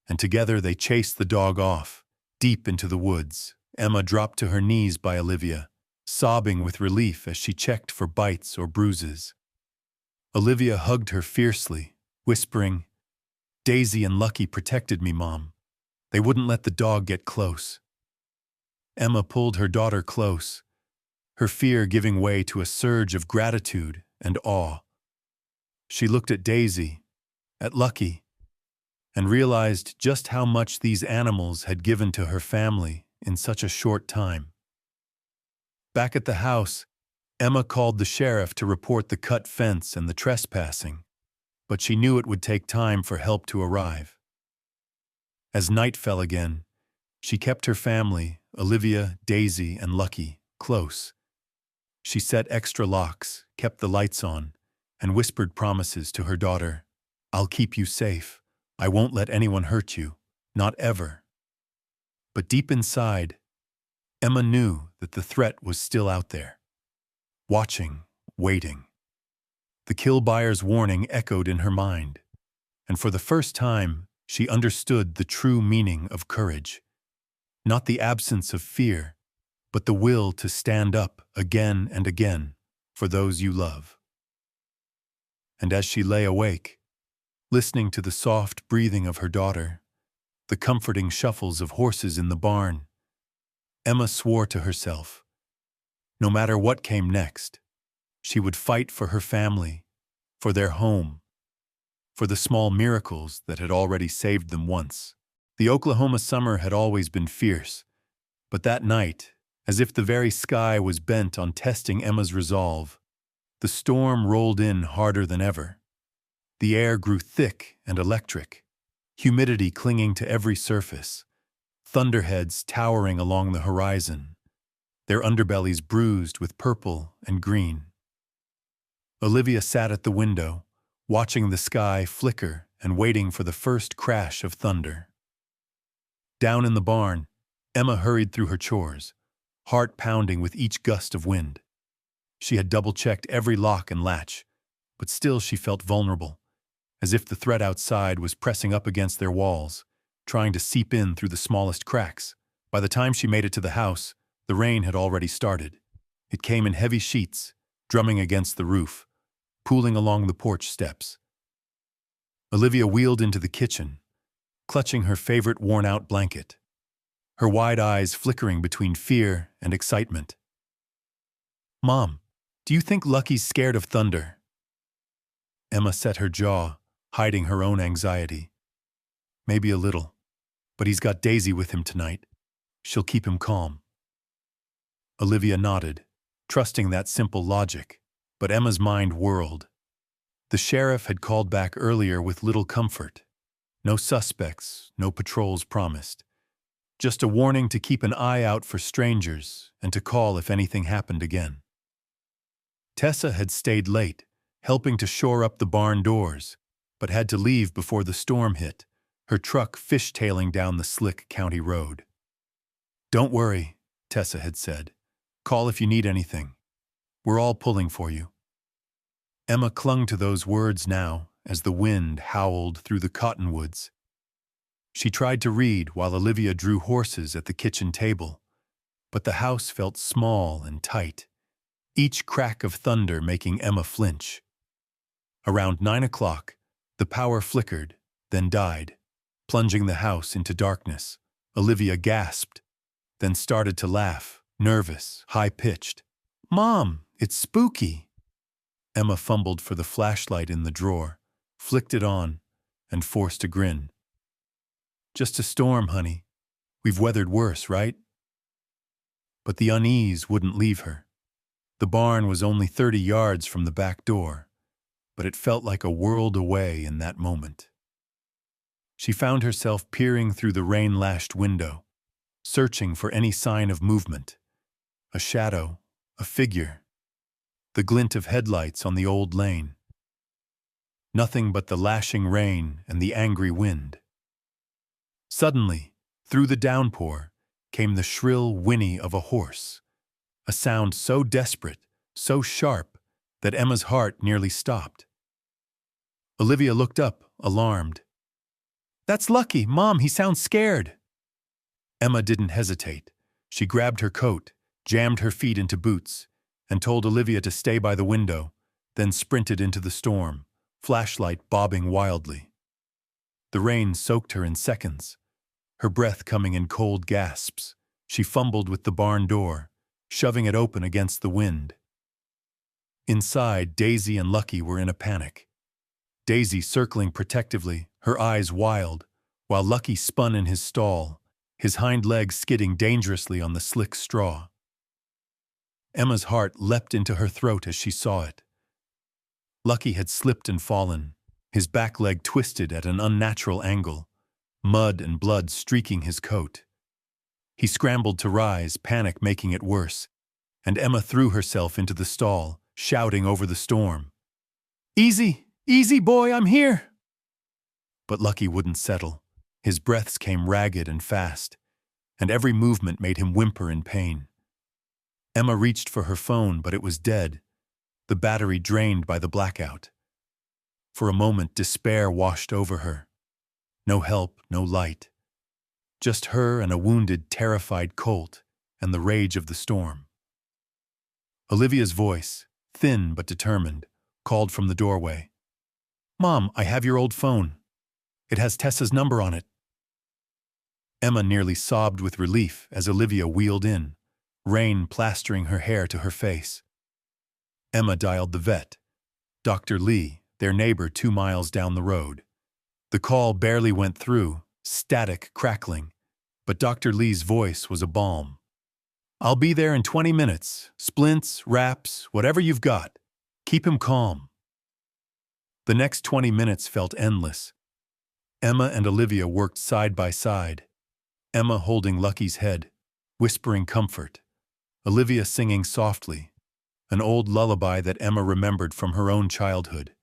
and together they chased the dog off, deep into the woods. Emma dropped to her knees by Olivia, sobbing with relief as she checked for bites or bruises. Olivia hugged her fiercely, whispering, "Daisy and Lucky protected me, Mom. They wouldn't let the dog get close." Emma pulled her daughter close, her fear giving way to a surge of gratitude and awe. She looked at Daisy, at Lucky, and realized just how much these animals had given to her family in such a short time. Back at the house, Emma called the sheriff to report the cut fence and the trespassing, but she knew it would take time for help to arrive. As night fell again, she kept her family, Olivia, Daisy, and Lucky, close. She set extra locks, kept the lights on, and whispered promises to her daughter. "I'll keep you safe. I won't let anyone hurt you. Not ever." But deep inside, Emma knew that the threat was still out there. Watching, waiting. The kill buyer's warning echoed in her mind, and for the first time, she understood the true meaning of courage. Not the absence of fear, but the will to stand up again and again for those you love. And as she lay awake, listening to the soft breathing of her daughter, the comforting shuffles of horses in the barn, Emma swore to herself, no matter what came next, she would fight for her family, for their home, for the small miracles that had already saved them once. The Oklahoma summer had always been fierce, but that night, as if the very sky was bent on testing Emma's resolve, the storm rolled in harder than ever. The air grew thick and electric, humidity clinging to every surface, thunderheads towering along the horizon, their underbellies bruised with purple and green. Olivia sat at the window, watching the sky flicker and waiting for the first crash of thunder. Down in the barn, Emma hurried through her chores, heart pounding with each gust of wind. She had double-checked every lock and latch, but still she felt vulnerable, as if the threat outside was pressing up against their walls, trying to seep in through the smallest cracks. By the time she made it to the house, the rain had already started. It came in heavy sheets, drumming against the roof, pooling along the porch steps. Olivia wheeled into the kitchen, clutching her favorite worn-out blanket, her wide eyes flickering between fear and excitement. "Mom, do you think Lucky's scared of thunder?" Emma set her jaw, hiding her own anxiety. "Maybe a little, but he's got Daisy with him tonight. She'll keep him calm." Olivia nodded, trusting that simple logic, but Emma's mind whirled. The sheriff had called back earlier with little comfort. No suspects, no patrols promised. Just a warning to keep an eye out for strangers and to call if anything happened again. Tessa had stayed late, helping to shore up the barn doors, but had to leave before the storm hit, her truck fishtailing down the slick county road. "Don't worry," Tessa had said. "Call if you need anything. We're all pulling for you." Emma clung to those words now as the wind howled through the cottonwoods. She tried to read while Olivia drew horses at the kitchen table, but the house felt small and tight, each crack of thunder making Emma flinch. Around 9 o'clock, the power flickered, then died, plunging the house into darkness. Olivia gasped, then started to laugh, nervous, high-pitched. "Mom, it's spooky!" Emma fumbled for the flashlight in the drawer, flicked it on, and forced a grin. "Just a storm, honey. We've weathered worse, right?" But the unease wouldn't leave her. The barn was only 30 yards from the back door, but it felt like a world away in that moment. She found herself peering through the rain-lashed window, searching for any sign of movement. A shadow, a figure, the glint of headlights on the old lane. Nothing but the lashing rain and the angry wind. Suddenly, through the downpour, came the shrill whinny of a horse, a sound so desperate, so sharp, that Emma's heart nearly stopped. Olivia looked up, alarmed. "That's Lucky, Mom, he sounds scared." Emma didn't hesitate. She grabbed her coat, jammed her feet into boots, and told Olivia to stay by the window, then sprinted into the storm, flashlight bobbing wildly. The rain soaked her in seconds, her breath coming in cold gasps. She fumbled with the barn door, shoving it open against the wind. Inside, Daisy and Lucky were in a panic. Daisy circling protectively, her eyes wild, while Lucky spun in his stall, his hind legs skidding dangerously on the slick straw. Emma's heart leapt into her throat as she saw it. Lucky had slipped and fallen, his back leg twisted at an unnatural angle, mud and blood streaking his coat. He scrambled to rise, panic making it worse, and Emma threw herself into the stall, shouting over the storm. "Easy, easy, boy, I'm here!" But Lucky wouldn't settle. His breaths came ragged and fast, and every movement made him whimper in pain. Emma reached for her phone, but it was dead, the battery drained by the blackout. For a moment, despair washed over her. No help, no light. Just her and a wounded, terrified colt, and the rage of the storm. Olivia's voice, thin but determined, called from the doorway. "Mom, I have your old phone. It has Tessa's number on it." Emma nearly sobbed with relief as Olivia wheeled in, rain plastering her hair to her face. Emma dialed the vet, Dr. Lee, their neighbor 2 miles down the road. The call barely went through, static crackling, but Dr. Lee's voice was a balm. "I'll be there in 20 minutes. Splints, wraps, whatever you've got. Keep him calm." The next 20 minutes felt endless. Emma and Olivia worked side by side, Emma holding Lucky's head, whispering comfort, Olivia singing softly, an old lullaby that Emma remembered from her own childhood.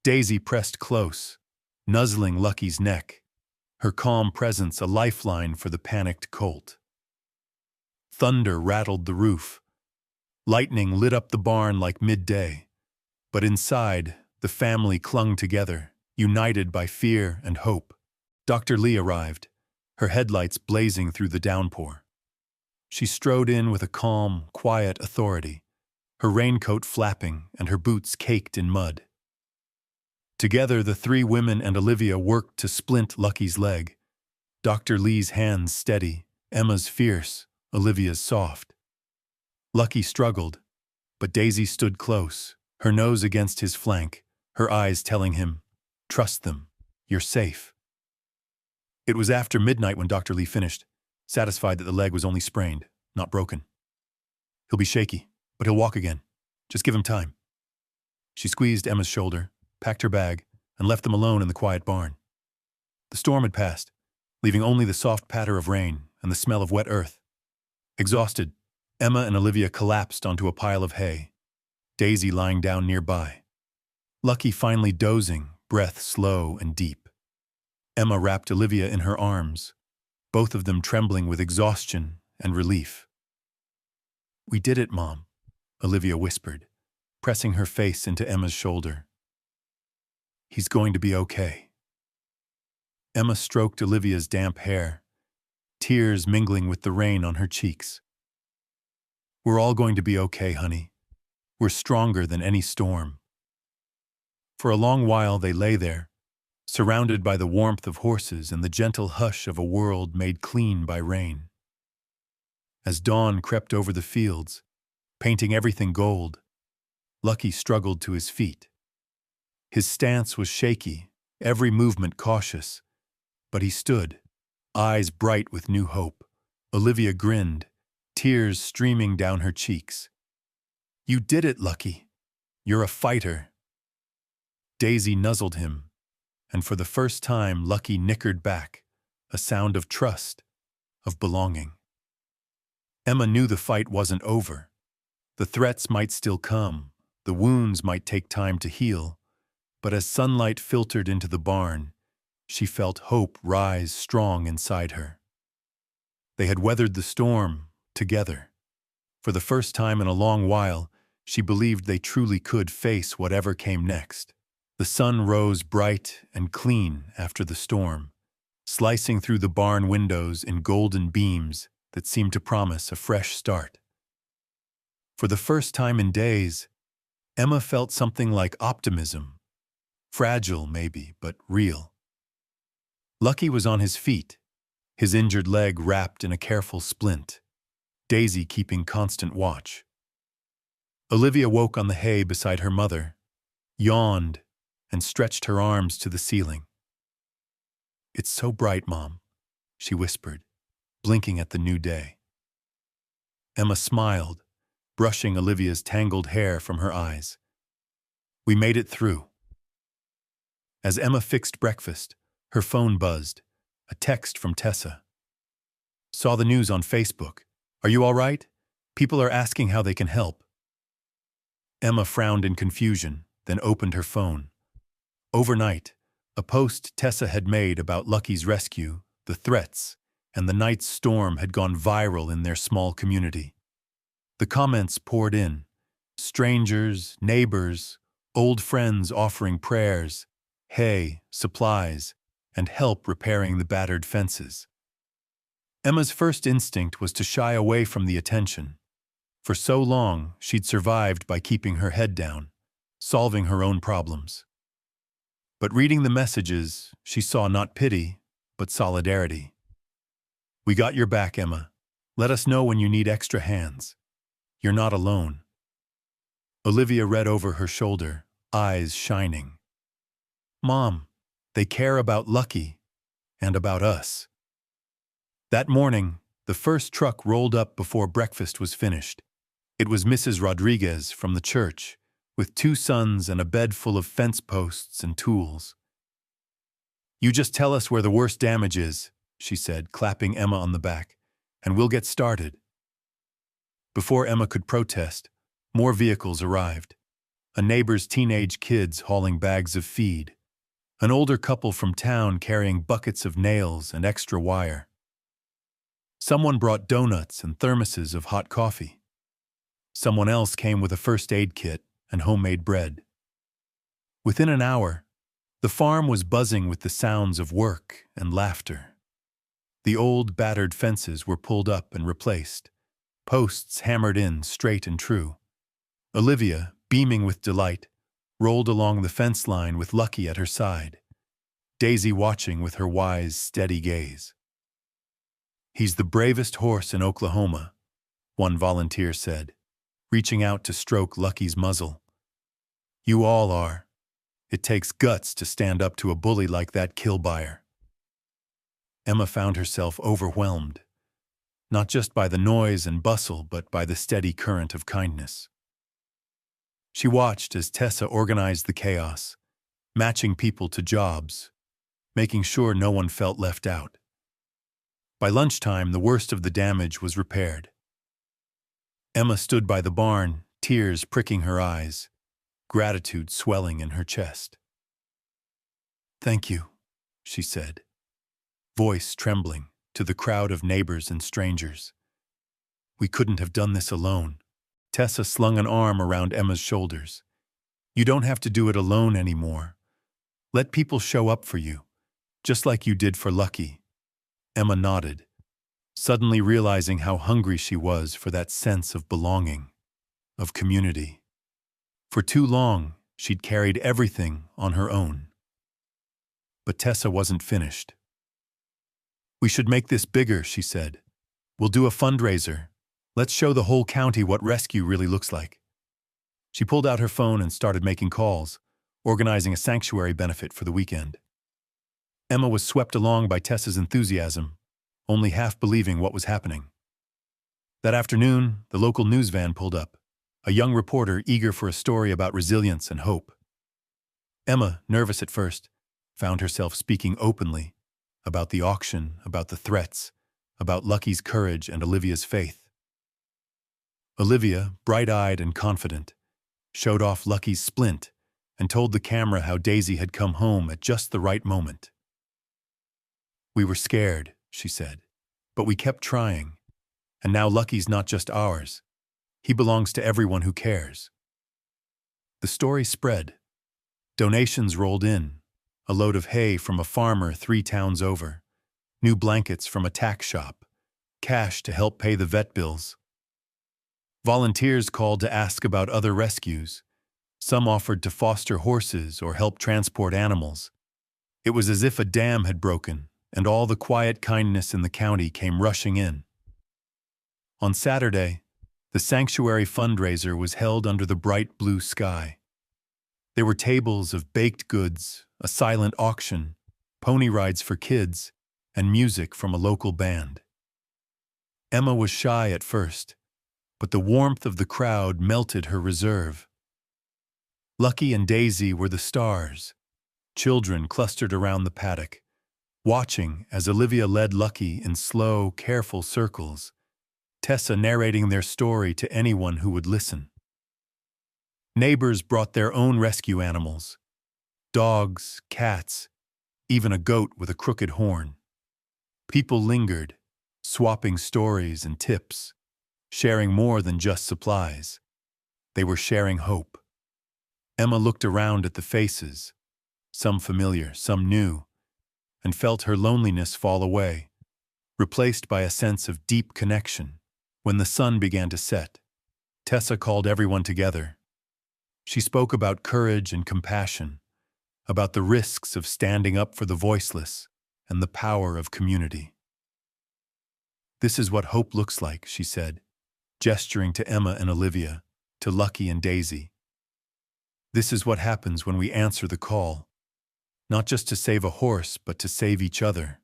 Daisy pressed close, nuzzling Lucky's neck, her calm presence a lifeline for the panicked colt. Thunder rattled the roof. Lightning lit up the barn like midday, but inside, the family clung together, united by fear and hope. Dr. Lee arrived, her headlights blazing through the downpour. She strode in with a calm, quiet authority, her raincoat flapping and her boots caked in mud. Together, the 3 women and Olivia worked to splint Lucky's leg, Dr. Lee's hands steady, Emma's fierce, Olivia's soft. Lucky struggled, but Daisy stood close, her nose against his flank, her eyes telling him, "Trust them, you're safe." It was after midnight when Dr. Lee finished, satisfied that the leg was only sprained, not broken. "He'll be shaky, but he'll walk again. Just give him time." She squeezed Emma's shoulder, packed her bag, and left them alone in the quiet barn. The storm had passed, leaving only the soft patter of rain and the smell of wet earth. Exhausted, Emma and Olivia collapsed onto a pile of hay, Daisy lying down nearby. Lucky finally dozing, breath slow and deep. Emma wrapped Olivia in her arms, both of them trembling with exhaustion and relief. "We did it, Mom," Olivia whispered, pressing her face into Emma's shoulder. "He's going to be okay." Emma stroked Olivia's damp hair, tears mingling with the rain on her cheeks. "We're all going to be okay, honey. We're stronger than any storm." For a long while they lay there, surrounded by the warmth of horses and the gentle hush of a world made clean by rain. As dawn crept over the fields, painting everything gold, Lucky struggled to his feet. His stance was shaky, every movement cautious, but he stood, eyes bright with new hope. Olivia grinned, tears streaming down her cheeks. "You did it, Lucky. You're a fighter." Daisy nuzzled him, and for the first time Lucky nickered back, a sound of trust, of belonging. Emma knew the fight wasn't over. The threats might still come, the wounds might take time to heal, but as sunlight filtered into the barn, she felt hope rise strong inside her. They had weathered the storm together. For the first time in a long while, she believed they truly could face whatever came next. The sun rose bright and clean after the storm, slicing through the barn windows in golden beams that seemed to promise a fresh start. For the first time in days, Emma felt something like optimism. Fragile, maybe, but real. Lucky was on his feet, his injured leg wrapped in a careful splint, Daisy keeping constant watch. Olivia woke on the hay beside her mother, yawned, and stretched her arms to the ceiling. "It's so bright, Mom," she whispered, blinking at the new day. Emma smiled, brushing Olivia's tangled hair from her eyes. "We made it through." As Emma fixed breakfast, her phone buzzed, a text from Tessa. "Saw the news on Facebook. Are you all right? People are asking how they can help." Emma frowned in confusion, then opened her phone. Overnight, a post Tessa had made about Lucky's rescue, the threats, and the night's storm had gone viral in their small community. The comments poured in. Strangers, neighbors, old friends offering prayers, hay, supplies, and help repairing the battered fences. Emma's first instinct was to shy away from the attention. For so long, she'd survived by keeping her head down, solving her own problems. But reading the messages, she saw not pity, but solidarity. "We got your back, Emma. Let us know when you need extra hands. You're not alone." Olivia read over her shoulder, eyes shining. "Mom, they care about Lucky and about us." That morning, the first truck rolled up before breakfast was finished. It was Mrs. Rodriguez from the church, with 2 sons and a bed full of fence posts and tools. "You just tell us where the worst damage is," she said, clapping Emma on the back, "and we'll get started." Before Emma could protest, more vehicles arrived. A neighbor's teenage kids hauling bags of feed. An older couple from town carrying buckets of nails and extra wire. Someone brought donuts and thermoses of hot coffee. Someone else came with a first aid kit and homemade bread. Within an hour, the farm was buzzing with the sounds of work and laughter. The old, battered fences were pulled up and replaced, posts hammered in straight and true. Olivia, beaming with delight, rolled along the fence line with Lucky at her side, Daisy watching with her wise, steady gaze. "He's the bravest horse in Oklahoma," one volunteer said, reaching out to stroke Lucky's muzzle. "You all are. It takes guts to stand up to a bully like that kill-buyer." Emma found herself overwhelmed, not just by the noise and bustle, but by the steady current of kindness. She watched as Tessa organized the chaos, matching people to jobs, making sure no one felt left out. By lunchtime, the worst of the damage was repaired. Emma stood by the barn, tears pricking her eyes, gratitude swelling in her chest. "Thank you," she said, voice trembling, to the crowd of neighbors and strangers. "We couldn't have done this alone." Tessa slung an arm around Emma's shoulders. "You don't have to do it alone anymore. Let people show up for you, just like you did for Lucky." Emma nodded, suddenly realizing how hungry she was for that sense of belonging, of community. For too long, she'd carried everything on her own. But Tessa wasn't finished. "We should make this bigger," she said. "We'll do a fundraiser, Let's show the whole county what rescue really looks like. She pulled out her phone and started making calls, organizing a sanctuary benefit for the weekend. Emma was swept along by Tessa's enthusiasm, only half believing what was happening. That afternoon, the local news van pulled up, a young reporter eager for a story about resilience and hope. Emma, nervous at first, found herself speaking openly about the auction, about the threats, about Lucky's courage and Olivia's faith. Olivia, bright-eyed and confident, showed off Lucky's splint and told the camera how Daisy had come home at just the right moment. "We were scared," she said, "but we kept trying. And now Lucky's not just ours. He belongs to everyone who cares." The story spread. Donations rolled in, a load of hay from a farmer 3 towns over, new blankets from a tack shop, cash to help pay the vet bills. Volunteers called to ask about other rescues. Some offered to foster horses or help transport animals. It was as if a dam had broken, and all the quiet kindness in the county came rushing in. On Saturday, the sanctuary fundraiser was held under the bright blue sky. There were tables of baked goods, a silent auction, pony rides for kids, and music from a local band. Emma was shy at first, but the warmth of the crowd melted her reserve. Lucky and Daisy were the stars. Children clustered around the paddock, watching as Olivia led Lucky in slow, careful circles, Tessa narrating their story to anyone who would listen. Neighbors brought their own rescue animals, dogs, cats, even a goat with a crooked horn. People lingered, swapping stories and tips, sharing more than just supplies. They were sharing hope. Emma looked around at the faces, some familiar, some new, and felt her loneliness fall away, replaced by a sense of deep connection. When the sun began to set, Tessa called everyone together. She spoke about courage and compassion, about the risks of standing up for the voiceless and the power of community. "This is what hope looks like," she said, gesturing to Emma and Olivia, to Lucky and Daisy. "This is what happens when we answer the call, not just to save a horse, but to save each other."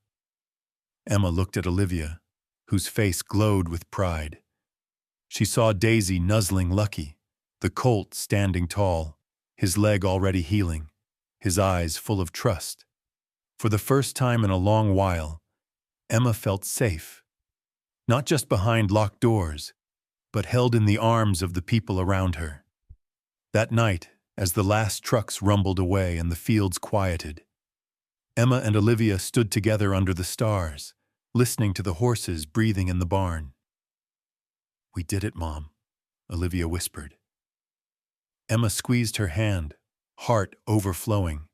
Emma looked at Olivia, whose face glowed with pride. She saw Daisy nuzzling Lucky, the colt standing tall, his leg already healing, his eyes full of trust. For the first time in a long while, Emma felt safe, not just behind locked doors, but held in the arms of the people around her. That night, as the last trucks rumbled away and the fields quieted, Emma and Olivia stood together under the stars, listening to the horses breathing in the barn. "We did it, Mom," Olivia whispered. Emma squeezed her hand, heart overflowing.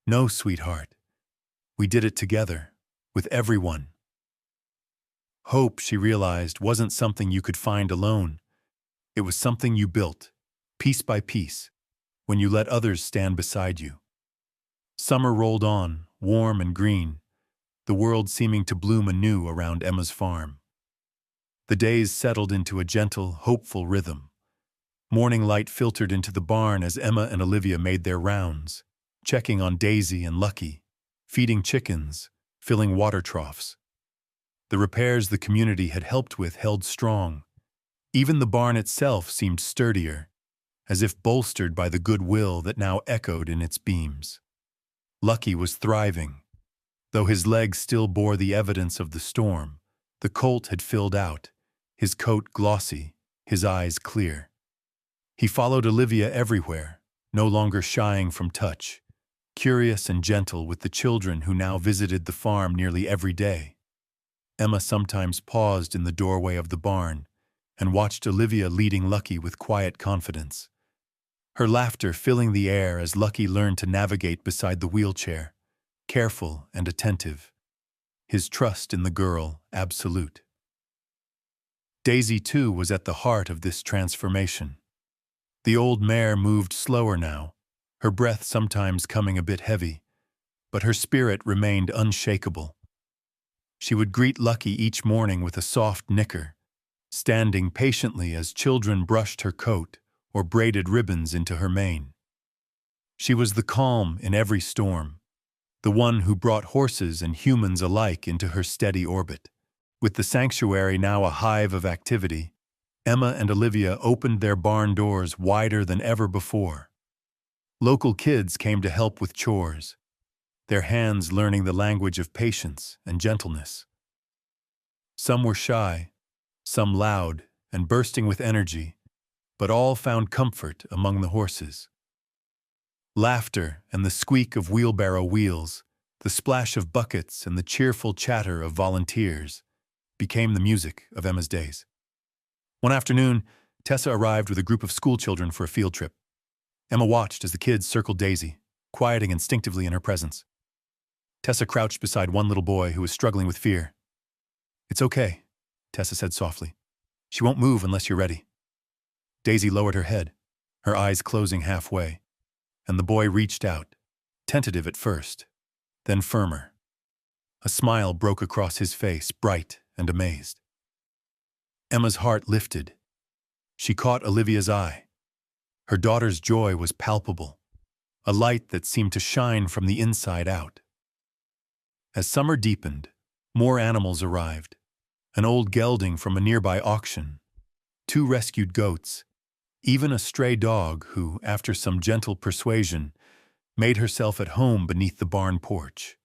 "No, sweetheart. We did it together, with everyone." Hope, she realized, wasn't something you could find alone. It was something you built, piece by piece, when you let others stand beside you. Summer rolled on, warm and green, the world seeming to bloom anew around Emma's farm. The days settled into a gentle, hopeful rhythm. Morning light filtered into the barn as Emma and Olivia made their rounds, checking on Daisy and Lucky, feeding chickens, filling water troughs. The repairs the community had helped with held strong. Even the barn itself seemed sturdier, as if bolstered by the goodwill that now echoed in its beams. Lucky was thriving. Though his legs still bore the evidence of the storm, the colt had filled out, his coat glossy, his eyes clear. He followed Olivia everywhere, no longer shying from touch, curious and gentle with the children who now visited the farm nearly every day. Emma sometimes paused in the doorway of the barn and watched Olivia leading Lucky with quiet confidence, her laughter filling the air as Lucky learned to navigate beside the wheelchair, careful and attentive, his trust in the girl absolute. Daisy, too, was at the heart of this transformation. The old mare moved slower now, her breath sometimes coming a bit heavy, but her spirit remained unshakable. She would greet Lucky each morning with a soft nicker, standing patiently as children brushed her coat or braided ribbons into her mane. She was the calm in every storm, the one who brought horses and humans alike into her steady orbit. With the sanctuary now a hive of activity, Emma and Olivia opened their barn doors wider than ever before. Local kids came to help with chores, their hands learning the language of patience and gentleness. Some were shy, some loud and bursting with energy, but all found comfort among the horses. Laughter and the squeak of wheelbarrow wheels, the splash of buckets and the cheerful chatter of volunteers became the music of Emma's days. One afternoon, Tessa arrived with a group of schoolchildren for a field trip. Emma watched as the kids circled Daisy, quieting instinctively in her presence. Tessa crouched beside one little boy who was struggling with fear. "It's okay," Tessa said softly. "She won't move unless you're ready." Daisy lowered her head, her eyes closing halfway, and the boy reached out, tentative at first, then firmer. A smile broke across his face, bright and amazed. Emma's heart lifted. She caught Olivia's eye. Her daughter's joy was palpable, a light that seemed to shine from the inside out. As summer deepened, more animals arrived. An old gelding from a nearby auction, 2 rescued goats, even a stray dog who, after some gentle persuasion, made herself at home beneath the barn porch.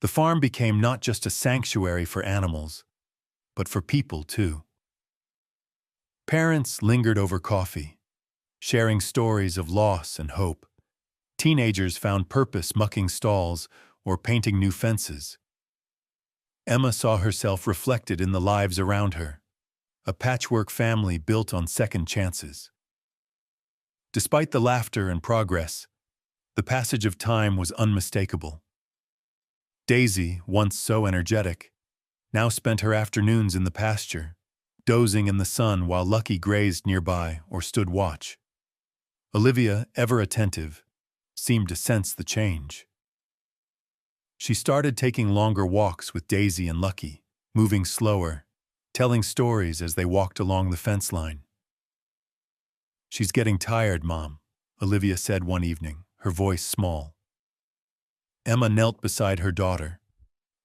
The farm became not just a sanctuary for animals, but for people too. Parents lingered over coffee, sharing stories of loss and hope. Teenagers found purpose mucking stalls or painting new fences. Emma saw herself reflected in the lives around her, a patchwork family built on second chances. Despite the laughter and progress, the passage of time was unmistakable. Daisy, once so energetic, now spent her afternoons in the pasture, dozing in the sun while Lucky grazed nearby or stood watch. Olivia, ever attentive, seemed to sense the change. She started taking longer walks with Daisy and Lucky, moving slower, telling stories as they walked along the fence line. "She's getting tired, Mom," Olivia said one evening, her voice small. Emma knelt beside her daughter,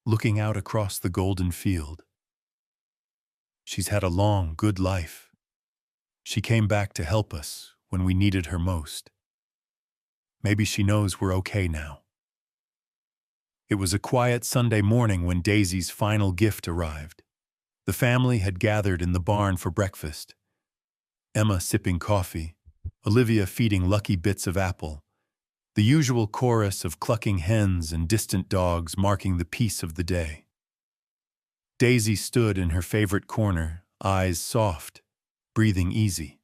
looking out across the golden field. "She's had a long, good life. She came back to help us when we needed her most. Maybe she knows we're okay now." It was a quiet Sunday morning when Daisy's final gift arrived. The family had gathered in the barn for breakfast. Emma sipping coffee, Olivia feeding Lucky bits of apple, the usual chorus of clucking hens and distant dogs marking the peace of the day. Daisy stood in her favorite corner, eyes soft, breathing easy.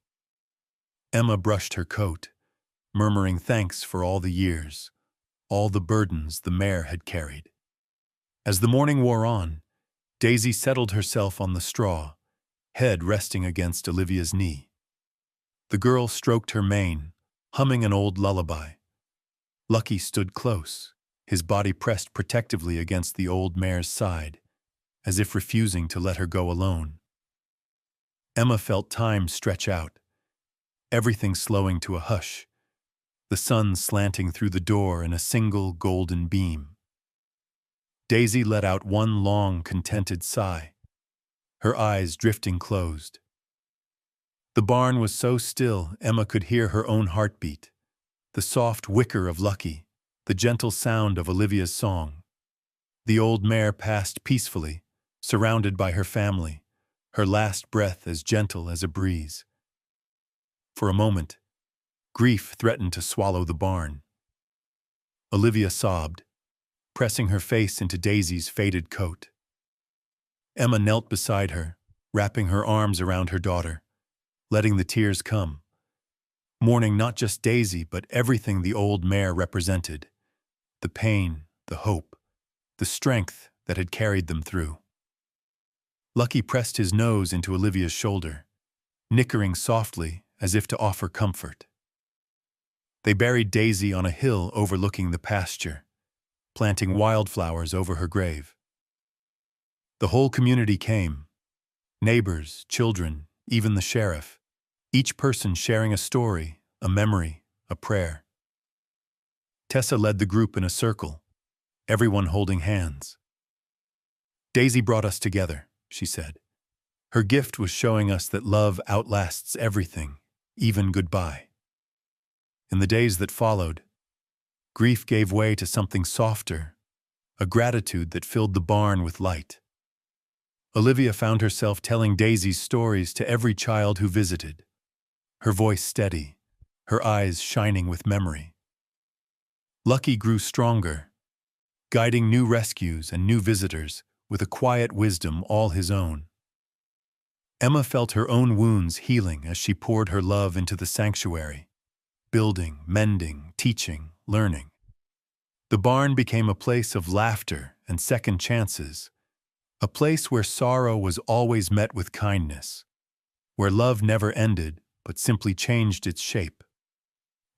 Emma brushed her coat, murmuring thanks for all the years, all the burdens the mare had carried. As the morning wore on, Daisy settled herself on the straw, head resting against Olivia's knee. The girl stroked her mane, humming an old lullaby. Lucky stood close, his body pressed protectively against the old mare's side, as if refusing to let her go alone. Emma felt time stretch out, everything slowing to a hush, the sun slanting through the door in a single golden beam. Daisy let out one long, contented sigh, her eyes drifting closed. The barn was so still Emma could hear her own heartbeat, the soft whicker of Lucky, the gentle sound of Olivia's song. The old mare passed peacefully, surrounded by her family, her last breath as gentle as a breeze. For a moment, grief threatened to swallow the barn. Olivia sobbed, pressing her face into Daisy's faded coat. Emma knelt beside her, wrapping her arms around her daughter, letting the tears come, mourning not just Daisy but everything the old mare represented, the pain, the hope, the strength that had carried them through. Lucky pressed his nose into Olivia's shoulder, nickering softly as if to offer comfort. They buried Daisy on a hill overlooking the pasture, planting wildflowers over her grave. The whole community came, Neighbors, children, even the sheriff. Each person sharing a story, a memory, a prayer. Tessa led the group in a circle, everyone holding hands. Daisy brought us together, she said. Her gift was showing us that love outlasts everything, even goodbye. In the days that followed, grief gave way to something softer, a gratitude that filled the barn with light. Olivia found herself telling Daisy's stories to every child who visited, her voice steady, her eyes shining with memory. Lucky grew stronger, guiding new rescues and new visitors with a quiet wisdom all his own. Emma felt her own wounds healing as she poured her love into the sanctuary, building, mending, teaching, learning. The barn became a place of laughter and second chances, a place where sorrow was always met with kindness, where love never ended but simply changed its shape.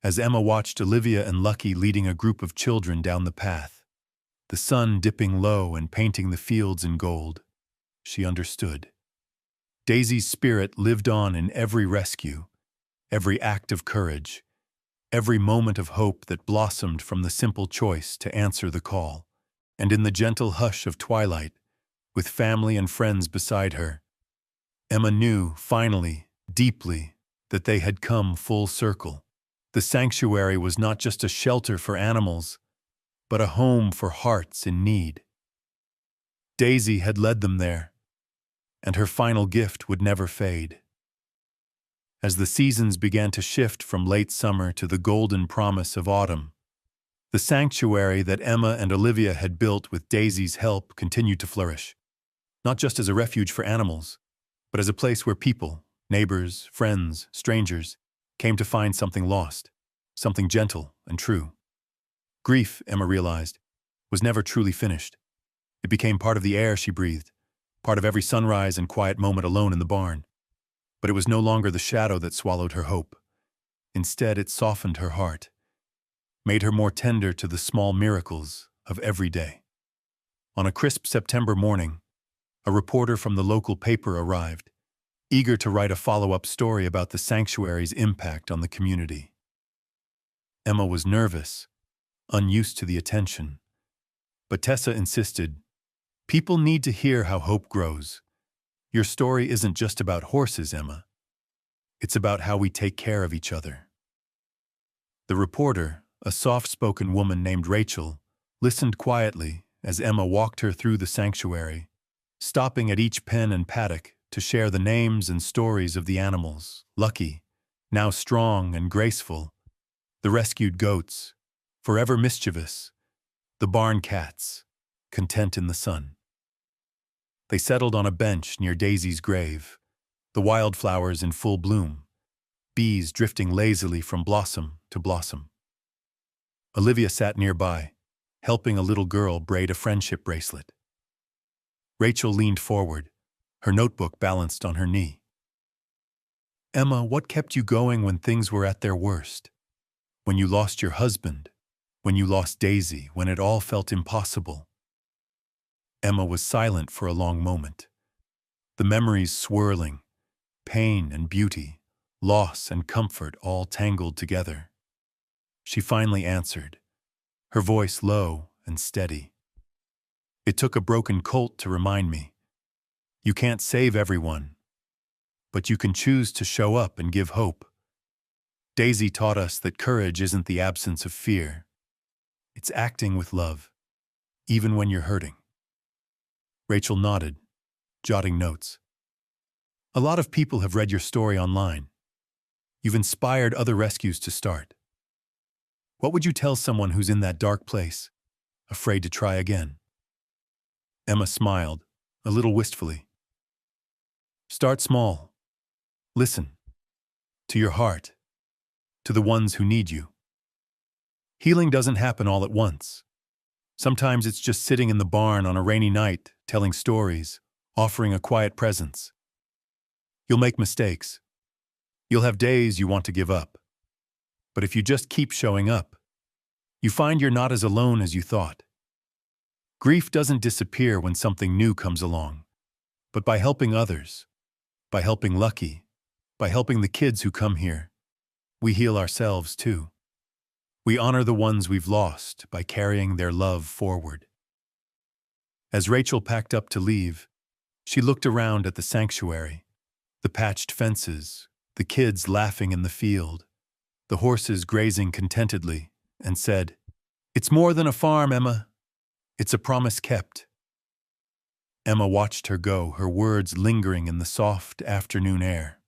As Emma watched Olivia and Lucky leading a group of children down the path, the sun dipping low and painting the fields in gold, she understood. Daisy's spirit lived on in every rescue, every act of courage, every moment of hope that blossomed from the simple choice to answer the call. And in the gentle hush of twilight, with family and friends beside her, Emma knew, finally, deeply, that they had come full circle. The sanctuary was not just a shelter for animals, but a home for hearts in need. Daisy had led them there, and her final gift would never fade. As the seasons began to shift from late summer to the golden promise of autumn, the sanctuary that Emma and Olivia had built with Daisy's help continued to flourish, not just as a refuge for animals, but as a place where people, neighbors, friends, strangers, came to find something lost, something gentle and true. Grief, Emma realized, was never truly finished. It became part of the air she breathed, part of every sunrise and quiet moment alone in the barn. But it was no longer the shadow that swallowed her hope. Instead, it softened her heart, made her more tender to the small miracles of every day. On a crisp September morning, a reporter from the local paper arrived, eager to write a follow-up story about the sanctuary's impact on the community. Emma was nervous, unused to the attention, but Tessa insisted, "People need to hear how hope grows. Your story isn't just about horses, Emma. It's about how we take care of each other." The reporter, a soft-spoken woman named Rachel, listened quietly as Emma walked her through the sanctuary, stopping at each pen and paddock to share the names and stories of the animals. Lucky, now strong and graceful; the rescued goats, forever mischievous; the barn cats, content in the sun. They settled on a bench near Daisy's grave, the wildflowers in full bloom, bees drifting lazily from blossom to blossom. Olivia sat nearby, helping a little girl braid a friendship bracelet. Rachel leaned forward, her notebook balanced on her knee. "Emma, what kept you going when things were at their worst? When you lost your husband, when you lost Daisy, when it all felt impossible?" Emma was silent for a long moment, the memories swirling, pain and beauty, loss and comfort all tangled together. She finally answered, her voice low and steady. "It took a broken colt to remind me. You can't save everyone, but you can choose to show up and give hope. Daisy taught us that courage isn't the absence of fear. It's acting with love, even when you're hurting." Rachel nodded, jotting notes. "A lot of people have read your story online. You've inspired other rescues to start. What would you tell someone who's in that dark place, afraid to try again?" Emma smiled, a little wistfully. "Start small. Listen. To your heart. To the ones who need you. Healing doesn't happen all at once. Sometimes it's just sitting in the barn on a rainy night, telling stories, offering a quiet presence. You'll make mistakes. You'll have days you want to give up. But if you just keep showing up, you find you're not as alone as you thought. Grief doesn't disappear when something new comes along. But by helping others, by helping Lucky, by helping the kids who come here, we heal ourselves too. We honor the ones we've lost by carrying their love forward. As Rachel packed up to leave, she looked around at the sanctuary, the patched fences, the kids laughing in the field, the horses grazing contentedly, and said, "It's more than a farm, Emma. It's a promise kept." Emma watched her go, her words lingering in the soft afternoon air.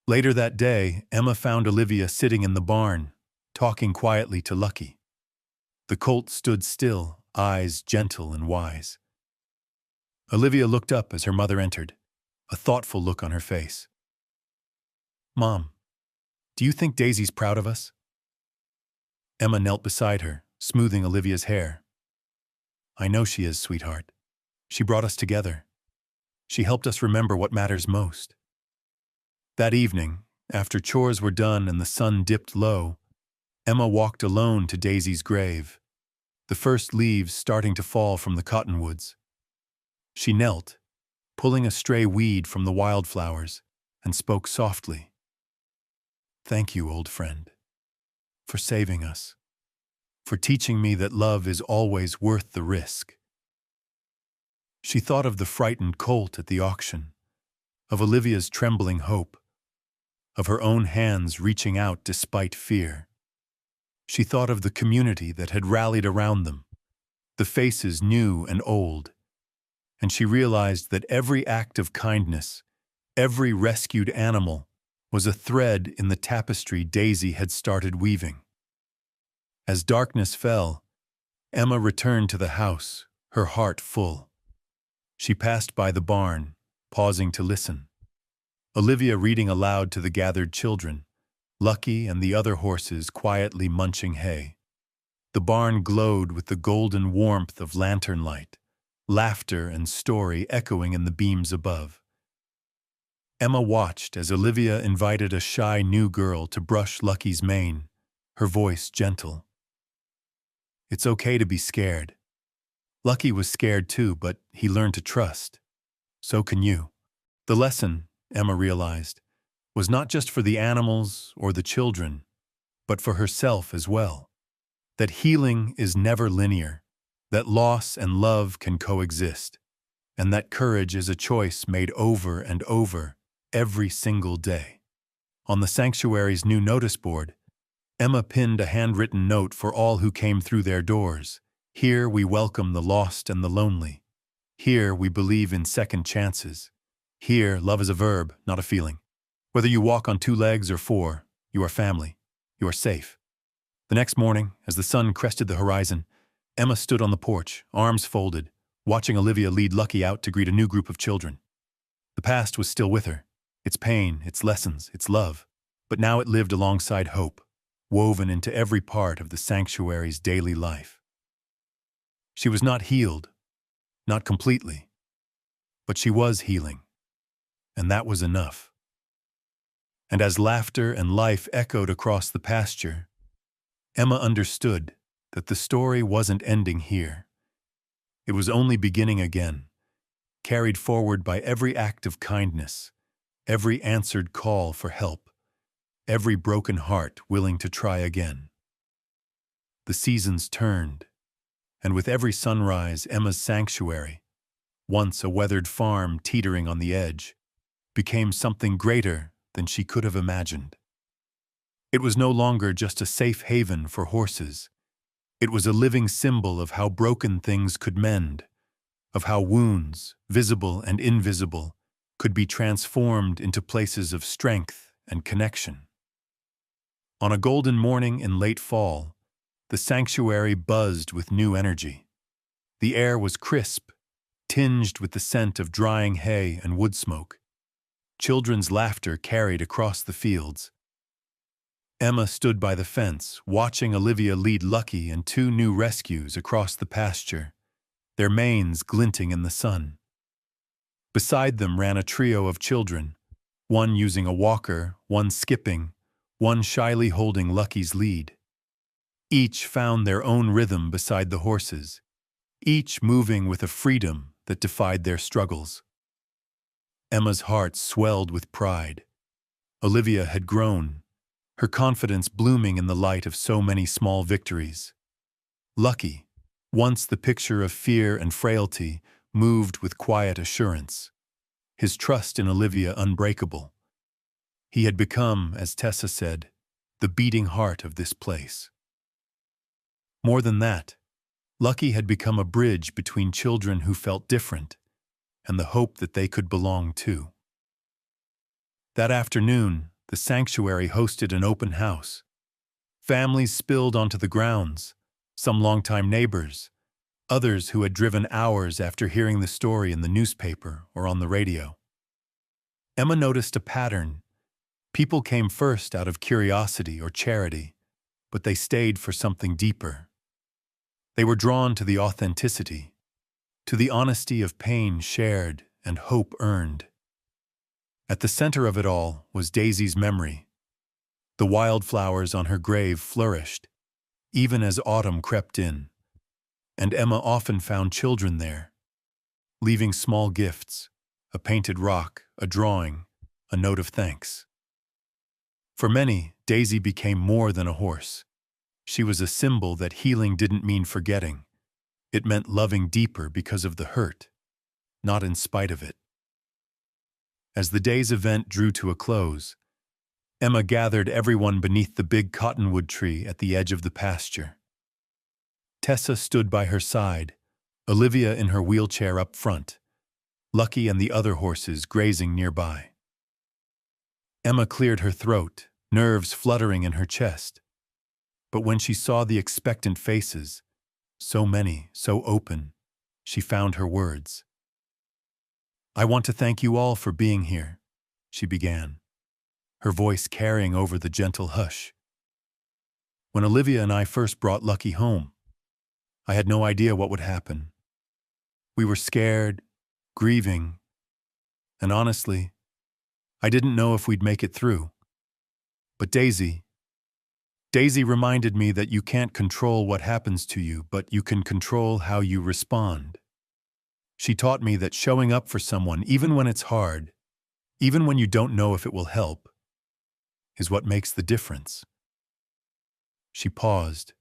Later that day, Emma found Olivia sitting in the barn, talking quietly to Lucky. The colt stood still, eyes gentle and wise. Olivia looked up as her mother entered, a thoughtful look on her face. "Mom, do you think Daisy's proud of us?" Emma knelt beside her, smoothing Olivia's hair. "I know she is, sweetheart. She brought us together. She helped us remember what matters most." That evening, after chores were done and the sun dipped low, Emma walked alone to Daisy's grave, the first leaves starting to fall from the cottonwoods. She knelt, pulling a stray weed from the wildflowers, and spoke softly. "Thank you, old friend, for saving us, for teaching me that love is always worth the risk." She thought of the frightened colt at the auction, of Olivia's trembling hope, of her own hands reaching out despite fear. She thought of the community that had rallied around them, the faces new and old, and she realized that every act of kindness, every rescued animal, was a thread in the tapestry Daisy had started weaving. As darkness fell, Emma returned to the house, her heart full. She passed by the barn, pausing to listen. Olivia reading aloud to the gathered children, Lucky and the other horses quietly munching hay. The barn glowed with the golden warmth of lantern light, laughter and story echoing in the beams above. Emma watched as Olivia invited a shy new girl to brush Lucky's mane, her voice gentle. "It's okay to be scared. Lucky was scared too, but he learned to trust. So can you." The lesson, Emma realized, was not just for the animals or the children, but for herself as well. That healing is never linear, that loss and love can coexist, and that courage is a choice made over and over every single day. On the sanctuary's new notice board, Emma pinned a handwritten note for all who came through their doors. "Here we welcome the lost and the lonely. Here we believe in second chances. Here love is a verb, not a feeling. Whether you walk on 2 legs or 4, you are family. You are safe." The next morning, as the sun crested the horizon, Emma stood on the porch, arms folded, watching Olivia lead Lucky out to greet a new group of children. The past was still with her, its pain, its lessons, its love, but now it lived alongside hope, woven into every part of the sanctuary's daily life. She was not healed, not completely, but she was healing, and that was enough. And as laughter and life echoed across the pasture, Emma understood that the story wasn't ending here. It was only beginning again, carried forward by every act of kindness, every answered call for help, every broken heart willing to try again. The seasons turned, and with every sunrise, Emma's sanctuary, once a weathered farm teetering on the edge, became something greater than she could have imagined. It was no longer just a safe haven for horses. It was a living symbol of how broken things could mend, of how wounds, visible and invisible, could be transformed into places of strength and connection. On a golden morning in late fall, the sanctuary buzzed with new energy. The air was crisp, tinged with the scent of drying hay and wood smoke. Children's laughter carried across the fields. Emma stood by the fence, watching Olivia lead Lucky and 2 new rescues across the pasture, their manes glinting in the sun. Beside them ran a trio of children, one using a walker, one skipping, one shyly holding Lucky's lead. Each found their own rhythm beside the horses, each moving with a freedom that defied their struggles. Emma's heart swelled with pride. Olivia had grown, her confidence blooming in the light of so many small victories. Lucky, once the picture of fear and frailty, moved with quiet assurance, his trust in Olivia unbreakable. He had become, as Tessa said, the beating heart of this place. More than that, Lucky had become a bridge between children who felt different and the hope that they could belong too. That afternoon, the sanctuary hosted an open house. Families spilled onto the grounds, some longtime neighbors, others who had driven hours after hearing the story in the newspaper or on the radio. Emma noticed a pattern. People came first out of curiosity or charity, but they stayed for something deeper. They were drawn to the authenticity, to the honesty of pain shared and hope earned. At the center of it all was Daisy's memory. The wildflowers on her grave flourished, even as autumn crept in, and Emma often found children there, leaving small gifts, a painted rock, a drawing, a note of thanks. For many, Daisy became more than a horse. She was a symbol that healing didn't mean forgetting. It meant loving deeper because of the hurt, not in spite of it. As the day's event drew to a close, Emma gathered everyone beneath the big cottonwood tree at the edge of the pasture. Tessa stood by her side, Olivia in her wheelchair up front, Lucky and the other horses grazing nearby. Emma cleared her throat, nerves fluttering in her chest. But when she saw the expectant faces, so many, so open, she found her words. "I want to thank you all for being here," she began, her voice carrying over the gentle hush. "When Olivia and I first brought Lucky home, I had no idea what would happen. We were scared, grieving, and honestly, I didn't know if we'd make it through. But Daisy reminded me that you can't control what happens to you, but you can control how you respond. She taught me that showing up for someone, even when it's hard, even when you don't know if it will help, is what makes the difference." She paused,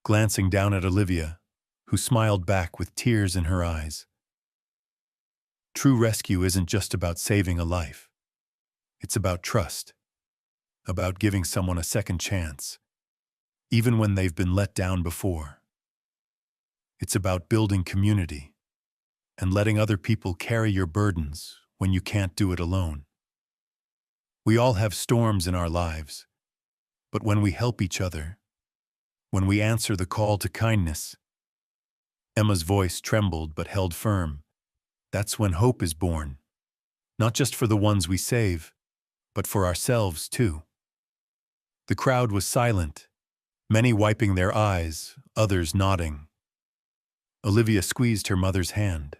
glancing down at Olivia, who smiled back with tears in her eyes. True rescue isn't just about saving a life. It's about trust, about giving someone a second chance, even when they've been let down before. It's about building community and letting other people carry your burdens when you can't do it alone. We all have storms in our lives, but when we help each other, when we answer the call to kindness, Emma's voice trembled but held firm, that's when hope is born, not just for the ones we save, but for ourselves too. The crowd was silent, many wiping their eyes, others nodding. Olivia squeezed her mother's hand.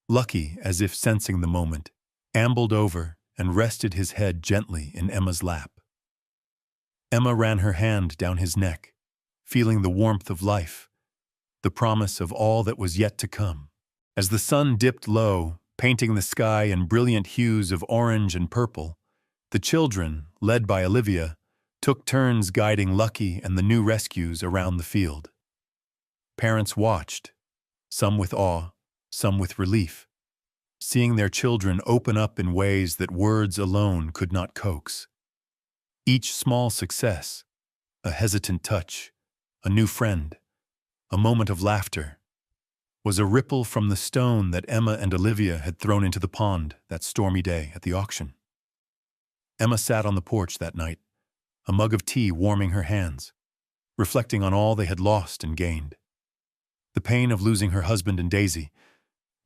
Lucky, as if sensing the moment, ambled over and rested his head gently in Emma's lap. Emma ran her hand down his neck, feeling the warmth of life, the promise of all that was yet to come. As the sun dipped low, painting the sky in brilliant hues of orange and purple, the children, led by Olivia, took turns guiding Lucky and the new rescues around the field. Parents watched, some with awe, some with relief, seeing their children open up in ways that words alone could not coax. Each small success, a hesitant touch, a new friend, a moment of laughter, was a ripple from the stone that Emma and Olivia had thrown into the pond that stormy day at the auction. Emma sat on the porch that night, a mug of tea warming her hands, reflecting on all they had lost and gained. The pain of losing her husband and Daisy,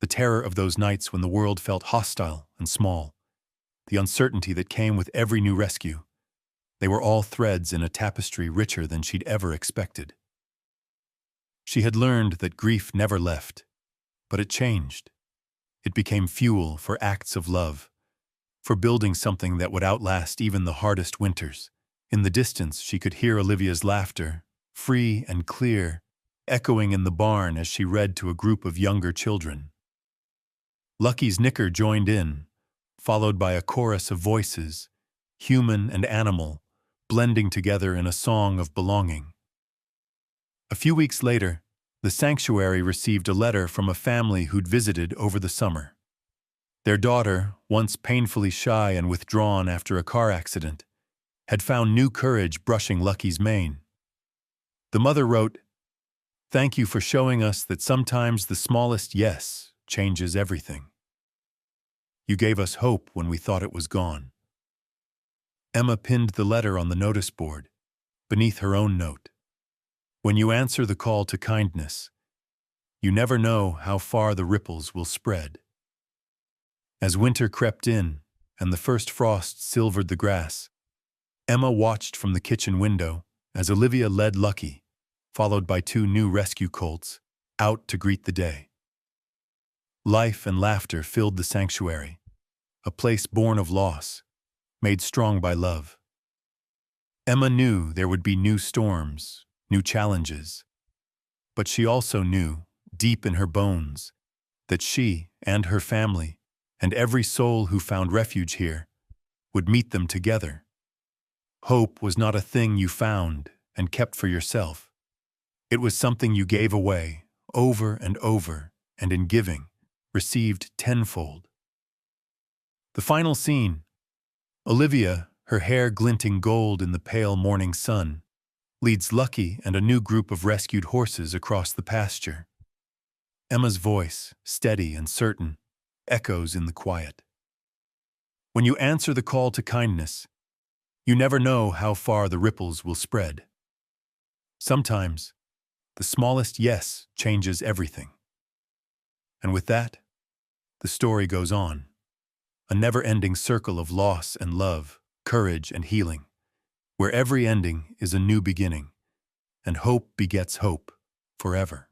the terror of those nights when the world felt hostile and small, the uncertainty that came with every new rescue, they were all threads in a tapestry richer than she'd ever expected. She had learned that grief never left, but it changed. It became fuel for acts of love, for building something that would outlast even the hardest winters. In the distance, she could hear Olivia's laughter, free and clear, echoing in the barn as she read to a group of younger children. Lucky's knicker joined in, followed by a chorus of voices, human and animal, blending together in a song of belonging. A few weeks later, the sanctuary received a letter from a family who'd visited over the summer. Their daughter, once painfully shy and withdrawn after a car accident, had found new courage brushing Lucky's mane. The mother wrote, "Thank you for showing us that sometimes the smallest yes changes everything. You gave us hope when we thought it was gone." Emma pinned the letter on the notice board, beneath her own note. "When you answer the call to kindness, you never know how far the ripples will spread." As winter crept in and the first frost silvered the grass, Emma watched from the kitchen window as Olivia led Lucky, followed by 2 new rescue colts, out to greet the day. Life and laughter filled the sanctuary, a place born of loss, made strong by love. Emma knew there would be new storms, new challenges, but she also knew, deep in her bones, that she and her family and every soul who found refuge here would meet them together. Hope was not a thing you found and kept for yourself. It was something you gave away over and over, and in giving, received tenfold. The final scene. Olivia, her hair glinting gold in the pale morning sun, leads Lucky and a new group of rescued horses across the pasture. Emma's voice, steady and certain, echoes in the quiet. When you answer the call to kindness, you never know how far the ripples will spread. Sometimes, the smallest yes changes everything. And with that, the story goes on, a never-ending circle of loss and love, courage and healing, where every ending is a new beginning, and hope begets hope forever.